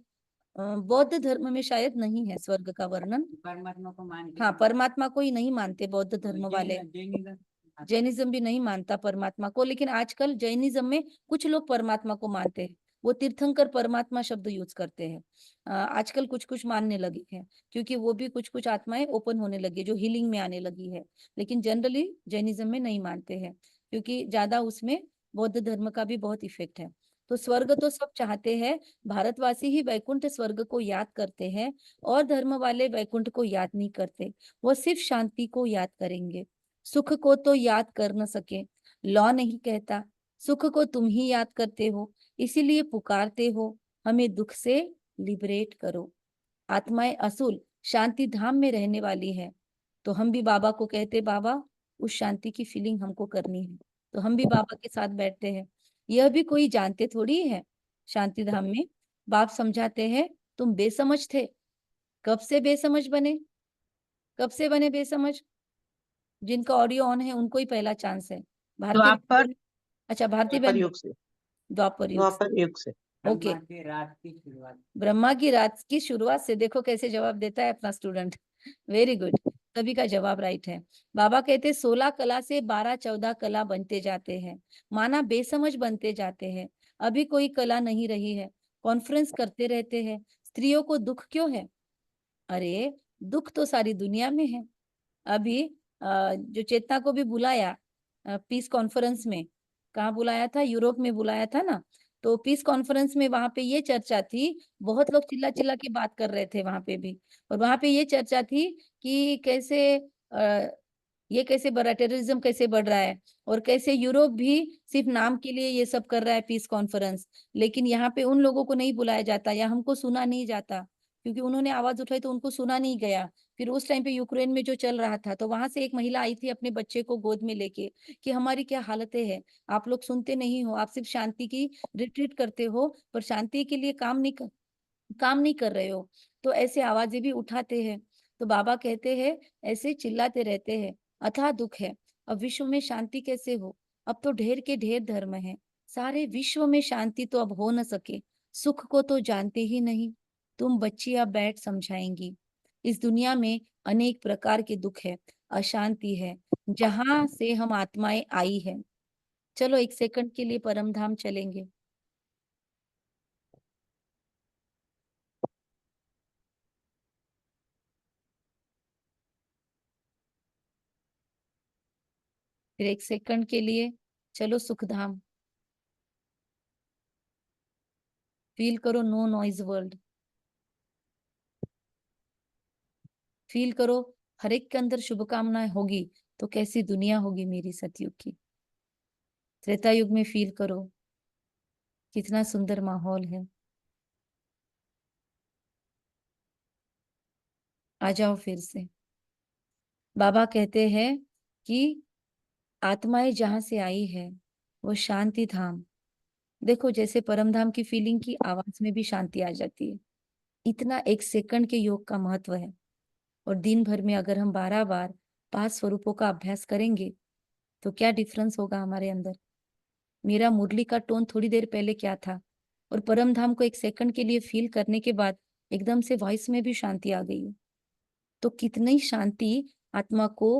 बौद्ध धर्म में शायद नहीं है स्वर्ग का वर्णन। परमात्मा को मानते हाँ, हैं। परमात्मा को ही नहीं मानते बौद्ध धर्म वाले। जैनिज्म जैनिज्म भी नहीं मानता परमात्मा को, लेकिन आजकल जैनिज्म में कुछ लोग परमात्मा को मानते हैं। वो तीर्थंकर परमात्मा शब्द यूज करते हैं। आजकल कुछ कुछ मानने लगे हैं, क्योंकि वो भी कुछ कुछ आत्माएं ओपन होने लगी, जो हीलिंग में आने लगी है। लेकिन जनरली जैनिज्म में नहीं मानते हैं, क्योंकि ज्यादा उसमें बौद्ध धर्म का भी बहुत इफेक्ट है। तो स्वर्ग तो सब चाहते हैं, भारतवासी ही वैकुंठ स्वर्ग को याद करते हैं, और धर्म वाले वैकुंठ को याद नहीं करते, वो सिर्फ शांति को याद करेंगे। सुख को तो याद कर न सके, लॉ नहीं कहता, सुख को तुम ही याद करते हो, इसीलिए पुकारते हो हमें दुख से लिबरेट करो। आत्माएं असूल शांति धाम में रहने वाली है, तो हम भी बाबा को कहते, बाबा उस शांति की फीलिंग हमको करनी है, तो हम भी बाबा के साथ बैठते हैं। यह भी कोई जानते थोड़ी है शांति धाम में। बाप समझाते हैं तुम बेसमझ थे, कब से बेसमझ बने, कब से बने बेसमझ? जिनका ऑडियो ऑन है उनको ही पहला चांस है। भारतीय द्वापर बहन, अच्छा भारतीय द्वापर बहन, युग से। द्वापर युग से। द्वापर युग से। ओके, ब्रह्मा की रात की शुरुआत। ब्रह्मा की रात की शुरुआत से। देखो कैसे जवाब देता है अपना स्टूडेंट, वेरी गुड, सभी का जवाब राइट है। बाबा कहते 16 कला से 12-14 कला बनते जाते हैं, माना बेसमझ बनते जाते हैं। अभी कोई कला नहीं रही है, कॉन्फ्रेंस करते रहते हैं। स्त्रियों को दुख क्यों है? अरे दुख तो सारी दुनिया में है। अभी जो चेतना को भी बुलाया पीस कॉन्फ्रेंस में, कहाँ बुलाया था? यूरोप में बुलाया था ना। तो पीस कॉन्फ्रेंस में वहां पे ये चर्चा थी, बहुत लोग चिल्ला चिल्ला के बात कर रहे थे वहां पे भी, और वहां पे ये चर्चा थी कि कैसे ये कैसे बढ़ा, टेररिज्म कैसे बढ़ रहा है, और कैसे यूरोप भी सिर्फ नाम के लिए ये सब कर रहा है पीस कॉन्फ्रेंस, लेकिन यहाँ पे उन लोगों को नहीं बुलाया जाता या हमको सुना नहीं जाता, क्योंकि उन्होंने आवाज उठाई तो उनको सुना नहीं गया। फिर उस टाइम पे यूक्रेन में जो चल रहा था, तो वहां से एक महिला आई थी अपने बच्चे को गोद में लेके कि हमारी क्या हालतें हैं, आप लोग सुनते नहीं हो, आप सिर्फ शांति की रिट्रीट करते हो, पर शांति के लिए काम नहीं कर रहे हो। तो ऐसे आवाजें भी उठाते हैं। तो बाबा कहते हैं ऐसे चिल्लाते रहते हैं, अथाह दुख है, अब विश्व में शांति कैसे हो? अब तो ढेर के ढेर धर्म है, सारे विश्व में शांति तो अब हो न सके। सुख को तो जानते ही नहीं, तुम बच्चियां बैठ समझाएंगी। इस दुनिया में अनेक प्रकार के दुख है, अशांति है, जहां से हम आत्माएं आई है। चलो एक सेकंड के लिए परम धाम चलेंगे। फिर एक सेकंड के लिए चलो सुखधाम, फील करो नो नॉइज वर्ल्ड, फील करो हर एक के अंदर शुभकामनाएं होगी तो कैसी दुनिया होगी मेरी सतयुग की। त्रेता युग में फील करो कितना सुंदर माहौल है। आ जाओ फिर से। बाबा कहते हैं कि आत्माएं जहां से आई है वो शांति धाम, देखो जैसे परम धाम की फीलिंग की आवाज में भी शांति आ जाती है। इतना एक सेकंड के योग का महत्व है। और दिन भर में अगर हम 12 बार 5 स्वरूपों का अभ्यास करेंगे तो क्या डिफरेंस होगा हमारे अंदर। मेरा मुरली का टोन थोड़ी देर पहले क्या था, और परम धाम को एक सेकंड के लिए फील करने के बाद एकदम से वॉइस में भी शांति आ गई है। तो कितनी शांति आत्मा को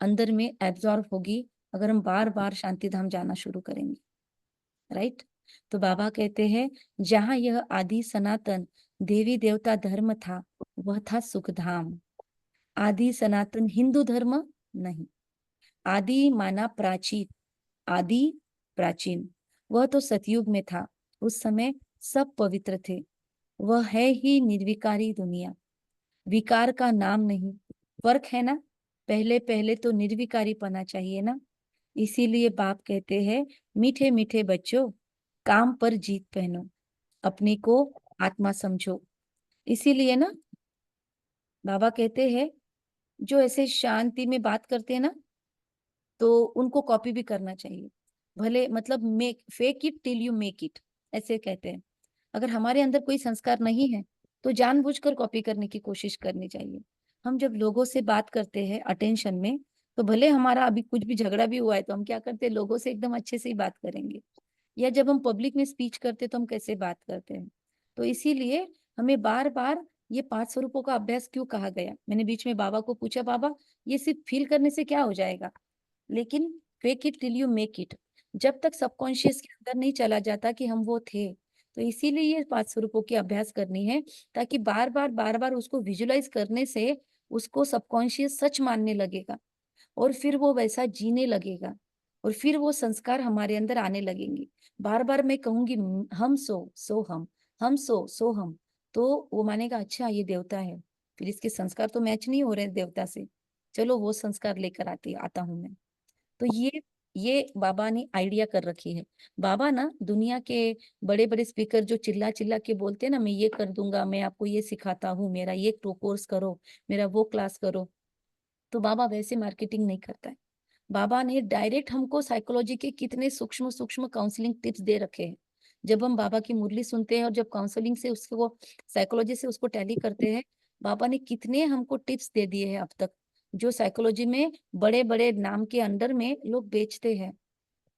अंदर में एब्जॉर्ब होगी अगर हम बार बार शांति धाम जाना शुरू करेंगे, राइट। तो बाबा कहते हैं जहां यह आदि सनातन देवी देवता धर्म था वह था सुखधाम। आदि सनातन हिंदू धर्म नहीं, आदि माना प्राचीन, आदि प्राचीन, वह तो सतयुग में था। उस समय सब पवित्र थे। वह है ही निर्विकारी दुनिया, विकार का नाम नहीं। फर्क है ना, पहले पहले तो निर्विकारी पना चाहिए ना। इसीलिए बाप कहते हैं मीठे मीठे बच्चों काम पर जीत पहनो, अपने को आत्मा समझो। इसीलिए ना बाबा कहते हैं जो ऐसे शांति में बात करते हैं ना तो उनको कॉपी भी करना चाहिए। भले मतलब make fake it till you make it, ऐसे कहते हैं। अगर हमारे अंदर कोई संस्कार नहीं है तो जानबूझकर कॉपी करने की कोशिश करनी चाहिए। हम जब लोगों से बात करते हैं अटेंशन में, तो भले हमारा अभी कुछ भी झगड़ा भी हुआ है तो हम क्या करते हैं, लोगों से एकदम अच्छे से ही बात करेंगे। या जब हम पब्लिक में स्पीच करते हैं तो हम कैसे बात करते हैं। तो इसीलिए हमें बार बार ये 5 स्वरूपों का अभ्यास क्यों कहा गया। मैंने बीच में बाबा को पूछा, बाबा ये सिर्फ फील करने से क्या हो जाएगा, लेकिन fake it till you make it, जब तक सबकॉन्शियस के अंदर नहीं चला जाता कि हम वो थे। तो इसीलिए ये 5 स्वरूपों की अभ्यास करनी है, ताकि बार बार उसको विजुलाइज करने से उसको सबकॉन्शियस सच मानने लगेगा और फिर वो वैसा जीने लगेगा और फिर वो संस्कार हमारे अंदर आने लगेंगे। बार बार मैं कहूंगी हम सो हम सो हम, तो वो मानेगा अच्छा ये देवता है, फिर इसके संस्कार तो मैच नहीं हो रहे देवता से, चलो वो संस्कार लेकर आता हूं मैं। तो ये बाबा ने आइडिया कर रखी है। बाबा ना दुनिया के बड़े बड़े स्पीकर जो चिल्ला चिल्ला के बोलते हैं ना, मैं ये कर दूंगा, मैं आपको ये सिखाता हूँ, मेरा ये कोर्स करो, मेरा वो क्लास करो, तो बाबा वैसे मार्केटिंग नहीं करता है। बाबा ने डायरेक्ट हमको साइकोलॉजी के कितने सूक्ष्म सूक्ष्म काउंसलिंग टिप्स दे रखे हैं। जब हम बाबा की मुरली सुनते हैं और जब काउंसलिंग से उसको साइकोलॉजी से उसको टैली करते हैं, बाबा ने कितने हमको टिप्स दे दिए हैं अब तक, जो साइकोलॉजी में बड़े बड़े नाम के अंडर में लोग बेचते हैं।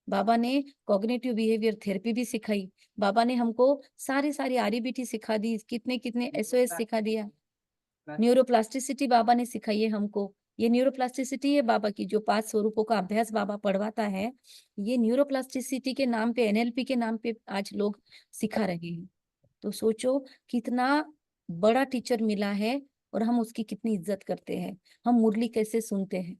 बाबा ने कॉग्निटिव बिहेवियर थेरेपी भी सिखाई, बाबा ने हमको सारी सारी आरईबीटी सिखा दी, कितने कितने एसओएस सिखा दिया, न्यूरोप्लास्टिसिटी बाबा ने सिखाई है हमको। ये न्यूरोप्लास्टिसिटी है बाबा की, जो 5 स्वरूपों का अभ्यास बाबा पढ़वाता है, ये न्यूरोप्लास्टिसिटी के नाम पे, एनएलपी के नाम पे आज लोग सिखा रहे हैं। तो सोचो कितना बड़ा टीचर मिला है और हम उसकी कितनी इज्जत करते हैं। हम मुरली कैसे सुनते हैं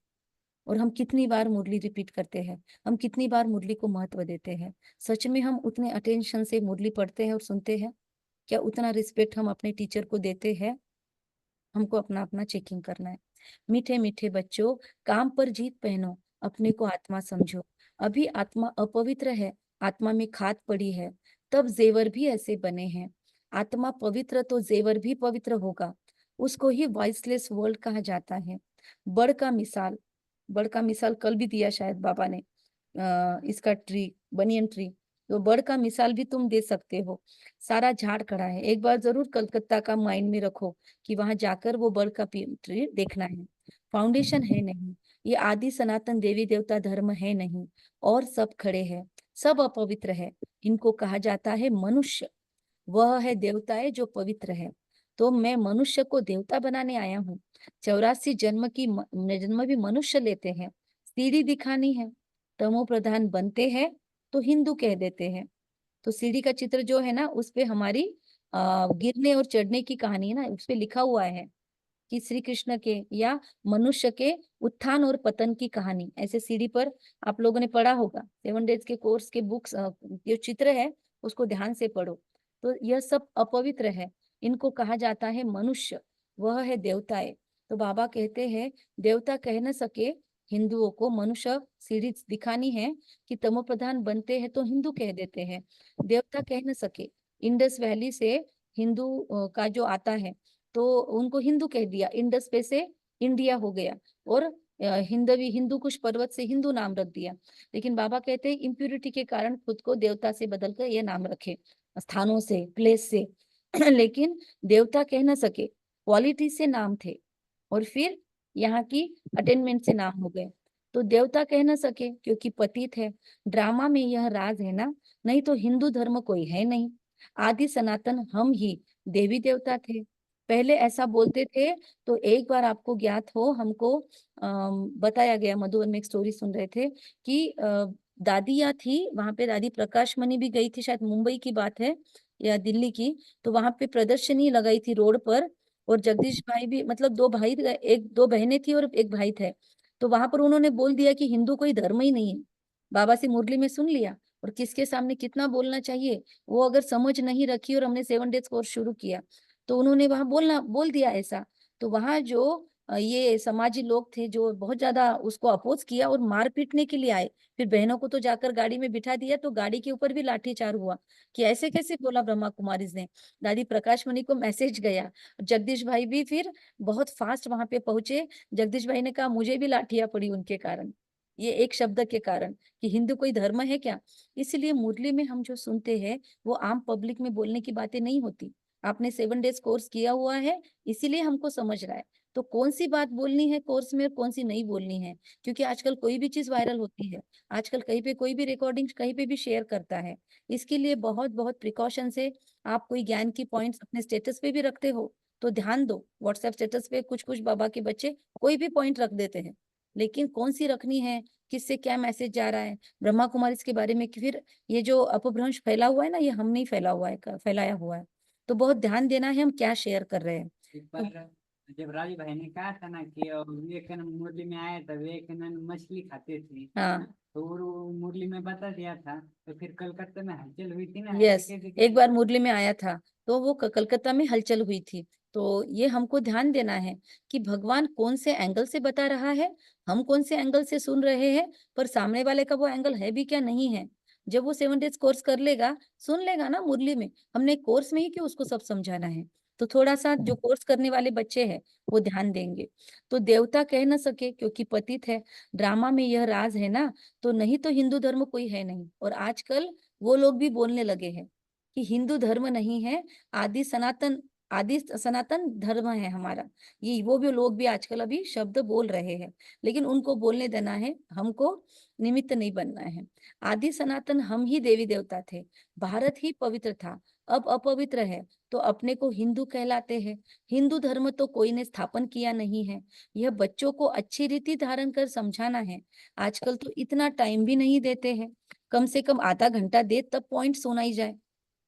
और हम कितनी बार मुरली रिपीट करते हैं, हम कितनी बार मुरली को महत्व देते हैं। सच में हम उतने अटेंशन से मुरली पढ़ते हैं और सुनते हैं क्या? उतना रिस्पेक्ट हम अपने टीचर को देते हैं? हमको अपना अपना चेकिंग करना है। मीठे मीठे बच्चों काम पर जीत पहनो, अपने को आत्मा समझो। अभी आत्मा अपवित्र है, आत्मा में खाद पड़ी है, तब जेवर भी ऐसे बने हैं। आत्मा पवित्र तो जेवर भी पवित्र होगा, उसको ही वॉइसलेस वर्ल्ड कहा जाता है। बड़ का मिसाल, बड़ का मिसाल कल भी दिया शायद बाबा ने, इसका ट्री, बनियन ट्री, तो बड़ का मिसाल भी तुम दे सकते हो। सारा झाड़ खड़ा है, एक बार जरूर कलकत्ता का माइंड में रखो कि वहां जाकर वो बड़ का ट्री देखना है। फाउंडेशन है नहीं, ये आदि सनातन देवी देवता धर्म है नहीं, और सब खड़े हैं, सब अपवित्र है। इनको कहा जाता है मनुष्य, वह है देवता है जो पवित्र है। तो मैं मनुष्य को देवता बनाने आया हूँ। 84 जन्म भी मनुष्य लेते हैं, सीढ़ी दिखानी है। तमो प्रधान बनते हैं तो हिंदू कह देते हैं। तो सीढ़ी का चित्र जो है ना, उस पे हमारी गिरने और चढ़ने की कहानी है ना, उस पे लिखा हुआ है कि श्री कृष्ण के या मनुष्य के उत्थान और पतन की कहानी। ऐसे सीडी पर आप लोगों ने पढ़ा होगा, 7 डेज के कोर्स के बुक्स जो चित्र है उसको ध्यान से पढ़ो। तो यह सब अपवित्र है, इनको कहा जाता है मनुष्य, वह है देवताएं। तो बाबा कहते हैं देवता कह न सके हिंदुओं को, मनुष्य सीढ़ी दिखानी है कि तमो प्रधान बनते हैं तो हिंदू कह देते हैं, देवता कह न सके। इंडस वैली से हिंदू का जो आता है तो उनको हिंदू कह दिया, इंडस पे से इंडिया हो गया, और हिंदवी हिंदू कुश पर्वत से हिंदू नाम रख दिया। लेकिन बाबा कहते हैं इम्प्यूरिटी के कारण खुद को देवता से बदलकर ये नाम रखे, स्थानों से, प्लेस से। लेकिन देवता कह न सके, क्वालिटी से नाम थे और फिर यहाँ की अटेनमेंट से नाम हो गए। तो देवता कह न सके क्योंकि पतित है, ड्रामा में यह राज है ना, नहीं तो हिंदू धर्म कोई है नहीं, आदि सनातन हम ही देवी देवता थे। पहले ऐसा बोलते थे। तो एक बार आपको ज्ञात हो, हमको बताया गया, मधुबन में एक स्टोरी सुन रहे थे कि दादियाँ थी वहां पे, दादी प्रकाश मणि भी गई थी, शायद मुंबई की बात है या दिल्ली की। तो वहां पे प्रदर्शनी लगाई थी रोड पर, और जगदीश भाई भी, मतलब 2 भाई, एक 2 बहनें थी और एक भाई थे। तो वहां पर उन्होंने बोल दिया कि हिंदू कोई धर्म ही नहीं है। बाबा से मुरली में सुन लिया, और किसके सामने कितना बोलना चाहिए वो अगर समझ नहीं रखी, और हमने 7 डेज कोर्स शुरू किया तो उन्होंने वहां बोल दिया ऐसा। तो वहां जो ये समाजी लोग थे जो बहुत ज्यादा उसको अपोज किया और मार पीटने के लिए आए। फिर बहनों को तो जाकर गाड़ी में बिठा दिया, तो गाड़ी के ऊपर भी लाठीचार हुआ कि ऐसे कैसे बोला ब्रह्मा कुमारी ने। दादी प्रकाश मणि को मैसेज गया, जगदीश भाई भी फिर बहुत फास्ट वहां पे पहुंचे। जगदीश भाई ने कहा मुझे भी लाठियां पड़ी उनके कारण, ये एक शब्द के कारण, कि हिंदू कोई धर्म है क्या। इसलिए मुरली में हम जो सुनते हैं वो आम पब्लिक में बोलने की बातें नहीं होती। आपने 7 डेज कोर्स किया हुआ है, इसीलिए हमको समझ रहा है। तो कौन सी बात बोलनी है कोर्स में और कौन सी नहीं बोलनी है, क्योंकि आजकल कोई भी चीज वायरल होती है, आजकल कहीं पे कोई भी रिकॉर्डिंग कहीं पे भी शेयर करता है। इसके लिए बहुत बहुत प्रिकॉशन से आप कोई ज्ञान की पॉइंट्स अपने स्टेटस पे भी रखते हो तो ध्यान दो। व्हाट्सएप स्टेटस पे कुछ कुछ बाबा के बच्चे कोई भी पॉइंट रख देते हैं, लेकिन कौन सी रखनी है, किससे क्या मैसेज जा रहा है, ब्रह्मा कुमारी इसके बारे में। कि फिर ये जो अपभ्रंश फैला हुआ है ना, ये हमने ही फैलाया हुआ है। तो बहुत ध्यान देना है हम क्या शेयर कर रहे हैं। एक बार जब राजू भाई ने कहा था ना कि विवेकानंद मुरली में आया था, विवेकानंद मछली खाते थे, हाँ, तो वो मुरली में बता दिया था। तो फिर कलकत्ता में हलचल हुई थी ना, यस, कैसे एक बार मुरली में आया था तो वो कलकत्ता में हलचल हुई थी। तो ये हमको ध्यान देना है कि भगवान कौन से एंगल से बता रहा है, हम कौन से एंगल से सुन रहे हैं, पर सामने वाले का वो एंगल है भी क्या नहीं है। जब वो 7 डेज कोर्स कर लेगा, सुन लेगा ना मुरली में, हमने कोर्स में ही क्यों उसको सब समझाना है। तो थोड़ा सा जो कोर्स करने वाले बच्चे हैं वो ध्यान देंगे। तो देवता कह न सके क्योंकि पतित है, ड्रामा में यह राज है ना, तो नहीं तो हिंदू धर्म कोई है नहीं। और आजकल वो लोग भी बोलने लगे हैं कि हिंदू धर्म नहीं है, आदि सनातन धर्म है हमारा। ये वो भी लोग भी आजकल अभी शब्द बोल रहे हैं, लेकिन उनको बोलने देना है, हमको निमित्त नहीं बनना है। आदि सनातन हम ही देवी देवता थे, भारत ही पवित्र था, अब अपवित्र है तो अपने को हिंदू कहलाते हैं। हिंदू धर्म तो कोई ने स्थापन किया नहीं है, यह बच्चों को अच्छी रीति धारण कर समझाना है। आजकल तो इतना टाइम भी नहीं देते हैं, कम से कम आधा घंटा दे तब पॉइंट सुनाई जाए,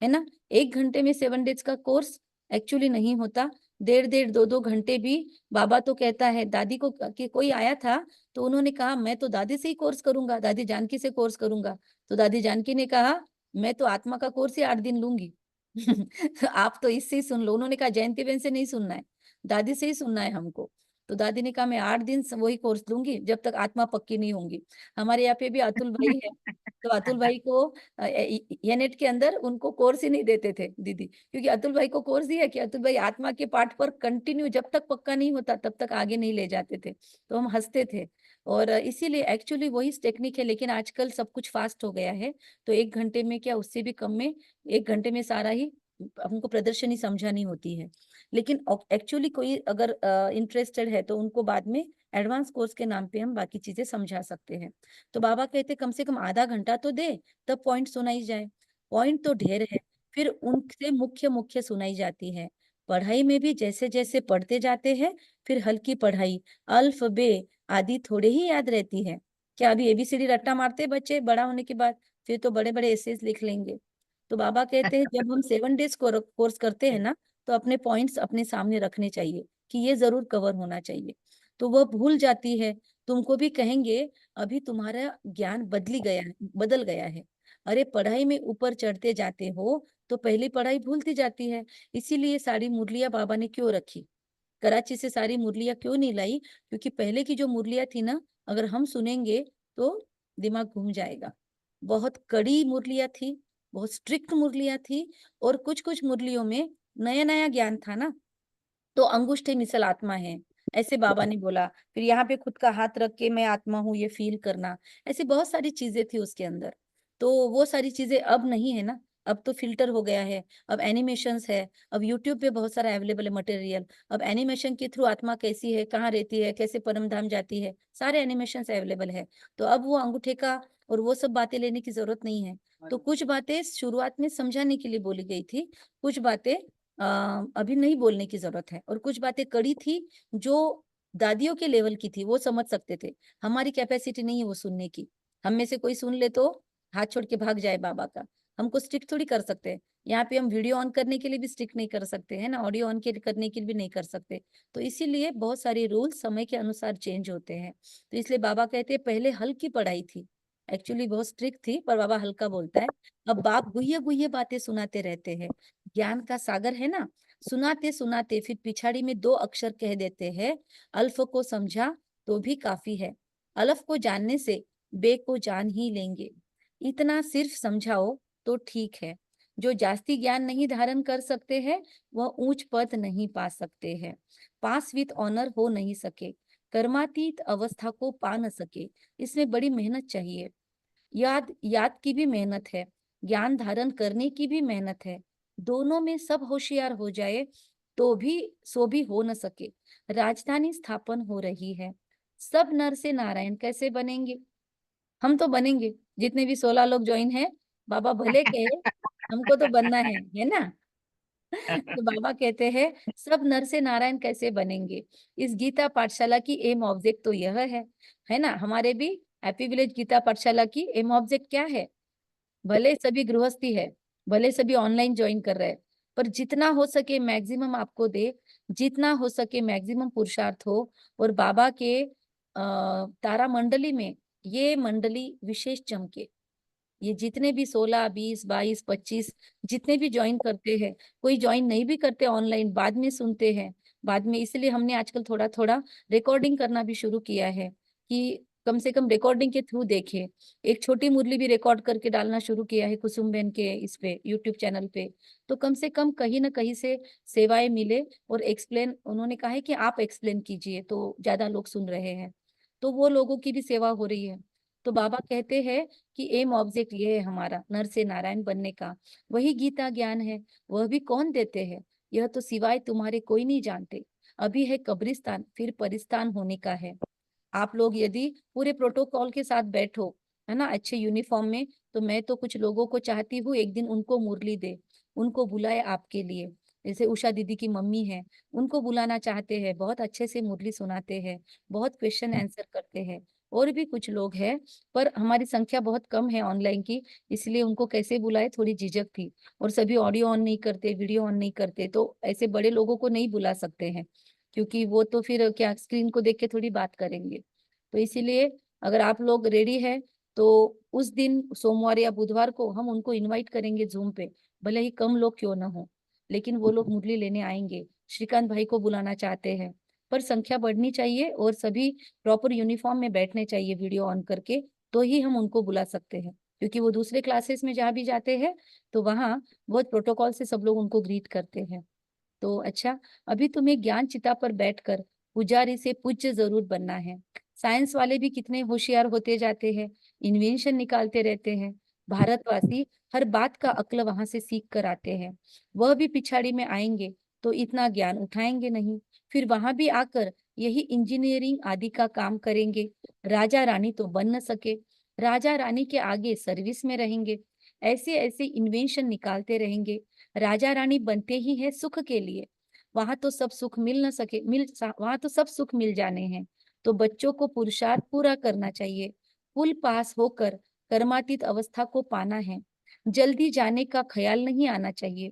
है ना। 1 घंटे में 7 डेज का कोर्स एक्चुअली नहीं होता, 1.5 2 घंटे भी। बाबा तो कहता है, दादी को कि कोई आया था तो उन्होंने कहा मैं तो दादी से ही कोर्स करूंगा, दादी जानकी से कोर्स करूंगा। तो दादी जानकी ने कहा मैं तो आत्मा का कोर्स ही 8 दिन लूंगी। तो आप तो इससे ही सुन लो। उन्होंने कहा जयंती बहन से नहीं सुनना है, दादी से ही सुनना है हमको। तो दादी ने कहा मैं 8 दिन वही कोर्स लूंगी जब तक आत्मा पक्की नहीं होंगी। हमारे यहाँ पे भी अतुल भाई है, तो अतुल भाई को नेट के अंदर उनको कोर्स ही नहीं देते थे दीदी, क्योंकि अतुल भाई को कोर्स दिया कि अतुल भाई आत्मा के पाठ पर कंटिन्यू जब तक पक्का नहीं होता तब तक आगे नहीं ले जाते थे। तो हम हंसते थे। और इसीलिए एक्चुअली वही टेक्निक है, लेकिन आजकल सब कुछ फास्ट हो गया है। तो 1 घंटे में क्या, उससे भी कम में 1 घंटे में सारा ही हमको प्रदर्शनी समझानी होती है। लेकिन एक्चुअली कोई अगर इंटरेस्टेड है तो उनको बाद में एडवांस कोर्स के नाम पे हम बाकी चीजें समझा सकते हैं। तो बाबा कहते कम से कम आधा घंटा तो दे तब पॉइंट सुनाई जाए। पॉइंट तो ढेर है, फिर उनसे मुख्य मुख्य सुनाई जाती है। पढ़ाई में भी जैसे जैसे पढ़ते जाते हैं फिर हल्की पढ़ाई, अल्फ बे आदि थोड़े ही याद रहती है। क्या अभी एबीसीडी रट्टा मारते बच्चे बड़ा होने के बाद? फिर तो बड़े बड़े एसेज लिख लेंगे। तो बाबा कहते हैं जब हम 7 डेज कोर्स करते हैं ना, तो अपने पॉइंट्स अपने सामने रखने चाहिए कि ये जरूर कवर होना चाहिए। तो वह भूल जाती है। तुमको भी कहेंगे अभी तुम्हारा ज्ञान बदल गया है। अरे पढ़ाई में ऊपर चढ़ते जाते हो तो पहली पढ़ाई भूलती जाती है। इसीलिए सारी मुरलियां बाबा ने क्यों रखी, कराची से सारी मुरलियां क्यों नहीं लाई? क्योंकि पहले की जो मुरलियां थी ना, अगर हम सुनेंगे तो दिमाग घूम जाएगा। बहुत कड़ी मुरलियां थी, बहुत स्ट्रिक्ट मुरलियां थी, और कुछ कुछ मुरलियों में नया नया ज्ञान था ना। तो अंगुष्ठे मिसल आत्मा है, ऐसे बाबा ने बोला। फिर यहाँ पे खुद का हाथ रख के मैं आत्मा हूँ ये फील करना, ऐसी बहुत सारी चीजें थी उसके अंदर। तो वो सारी चीजें अब नहीं है ना, अब तो फिल्टर हो गया है, अब एनिमेशंस है, अब यूट्यूब पे बहुत सारा अवेलेबल है मटेरियल। अब एनिमेशन के थ्रू आत्मा कैसी है, कहाँ रहती है, कैसे परम धाम जाती है, सारे एनिमेशन अवेलेबल है। तो अब वो अंगूठे का और वो सब बातें लेने की जरूरत नहीं है। तो कुछ बातें शुरुआत में समझाने के लिए बोली गई थी, कुछ बातें अभी नहीं बोलने की जरूरत है, और कुछ बातें कड़ी थी जो दादियों के लेवल की थी, वो समझ सकते थे। हमारी कैपेसिटी नहीं है वो सुनने की। हम में से कोई सुन ले तो हाथ छोड़ के भाग जाए बाबा का। हमको स्टिक थोड़ी कर सकते हैं। यहाँ पे हम वीडियो ऑन करने के लिए भी स्टिक नहीं कर सकते है ना, ऑडियो ऑन करने के लिए भी नहीं कर सकते। तो इसीलिए बहुत सारे रूल समय के अनुसार चेंज होते हैं। तो इसलिए बाबा कहते हैं पहले हल्की पढ़ाई थी, एक्चुअली बहुत स्ट्रिक्ट थी, पर बाबा हल्का बोलता है। अब बाप गुह्य गुह्य बातें सुनाते रहते हैं, ज्ञान का सागर है ना। सुनाते सुनाते फिर पिछाड़ी में 2 अक्षर कह देते हैं, अल्फ को समझा तो भी काफी है, अलफ को जानने से बे को जान ही लेंगे। इतना सिर्फ समझाओ तो ठीक है। जो जास्ती ज्ञान नहीं धारण कर सकते हैं वह ऊंच पद नहीं पा सकते हैं, पास विथ ऑनर हो नहीं सके, कर्मातीत अवस्था को पा न सके। इसमें बड़ी मेहनत चाहिए, याद याद की भी मेहनत है, ज्ञान धारण करने की भी मेहनत है। दोनों में सब होशियार हो जाए तो भी सो भी हो न सके। राजधानी स्थापन हो रही है, सब नर से नारायण कैसे बनेंगे? हम तो बनेंगे, जितने भी 16 लोग ज्वाइन है। बाबा भले कहे हमको तो बनना है ना। तो बाबा कहते हैं सब नर से नारायण कैसे बनेंगे। इस गीता पाठशाला की एम ऑब्जेक्ट तो यह है ना। हमारे भी हैप्पी विलेज गीता पाठशाला की एम ऑब्जेक्ट क्या है? भले सभी गृहस्थी है, भले सभी ऑनलाइन ज्वाइन कर रहे हैं, पर जितना हो सके मैक्सिमम आपको दे, जितना हो सके मैक्सिमम पुरुषार्थ हो। और बाबा के तारा मंडली में ये मंडली विशेष चमके। ये जितने भी 16, 20, 22, 25 जितने भी ज्वाइन करते हैं, कोई ज्वाइन नहीं भी करते ऑनलाइन, बाद में सुनते हैं, बाद में। इसलिए हमने आजकल थोड़ा थोड़ा रिकॉर्डिंग करना भी शुरू किया है कि कम से कम रिकॉर्डिंग के थ्रू देखे। एक छोटी मुरली भी रिकॉर्ड करके डालना शुरू किया है कुसुम बहन के इस पे यूट्यूब चैनल पे। तो कम से कम कहीं ना कहीं से सेवाएं मिले। और एक्सप्लेन उन्होंने कहा है कि आप एक्सप्लेन कीजिए तो ज्यादा लोग सुन रहे हैं, तो वो लोगों की भी सेवा हो रही है। तो बाबा कहते हैं कि एम ऑब्जेक्ट ये है हमारा नर से नारायण बनने का, वही गीता ज्ञान है। वह भी कौन देते हैं, यह तो सिवाय तुम्हारे कोई नहीं जानते। अभी है कब्रिस्तान, फिर परिस्तान होने का है। आप लोग यदि पूरे प्रोटोकॉल के साथ बैठो, है ना, अच्छे यूनिफॉर्म में, तो मैं तो कुछ लोगों को चाहती हूँ एक दिन उनको मुरली दे, उनको बुलाए आपके लिए। जैसे उषा दीदी की मम्मी है, उनको बुलाना चाहते हैं, बहुत अच्छे से मुरली सुनाते हैं, बहुत क्वेश्चन आंसर करते हैं। और भी कुछ लोग हैं, पर हमारी संख्या बहुत कम है ऑनलाइन की, इसलिए उनको कैसे बुलाए थोड़ी झिझक थी। और सभी ऑडियो ऑन नहीं करते, वीडियो ऑन नहीं करते, तो ऐसे बड़े लोगों को नहीं बुला सकते हैं, क्योंकि वो तो फिर क्या स्क्रीन को देख के थोड़ी बात करेंगे। तो इसीलिए अगर आप लोग रेडी है तो उस दिन सोमवार या बुधवार को हम उनको इनवाइट करेंगे जूम पे, भले ही कम लोग क्यों ना हो, लेकिन वो लोग मुरली लेने आएंगे। श्रीकांत भाई को बुलाना चाहते हैं, पर संख्या बढ़नी चाहिए और सभी प्रॉपर यूनिफॉर्म में बैठने चाहिए वीडियो ऑन करके, तो ही हम उनको बुला सकते हैं। क्योंकि वो दूसरे क्लासेस में जहाँ भी जाते हैं तो वहाँ बहुत प्रोटोकॉल से सब लोग उनको ग्रीट करते हैं। तो अच्छा, अभी तुम्हें ज्ञान चिता पर बैठकर पुजारी से पूज्य जरूर बनना है। साइंस वाले भी कितने होशियार होते जाते हैं, इन्वेंशन निकालते रहते हैं। भारतवासी हर बात का अक्ल वहां से सीख कर आते हैं। वह भी पिछाड़ी में आएंगे तो इतना ज्ञान उठाएंगे नहीं, फिर वहां भी आकर यही इंजीनियरिंग आदि का काम करेंगे। राजा रानी तो बन न सके, राजा रानी के आगे सर्विस में रहेंगे। ऐसे ऐसे इन्वेंशन निकालते रहेंगे। राजा रानी बनते ही है सुख के लिए, वहां तो सब सुख मिल न सके, वहां तो सब सुख मिल जाने हैं। तो बच्चों को पुरुषार्थ पूरा करना चाहिए, पुल पास होकर कर्मातीत अवस्था को पाना है। जल्दी जाने का ख्याल नहीं आना चाहिए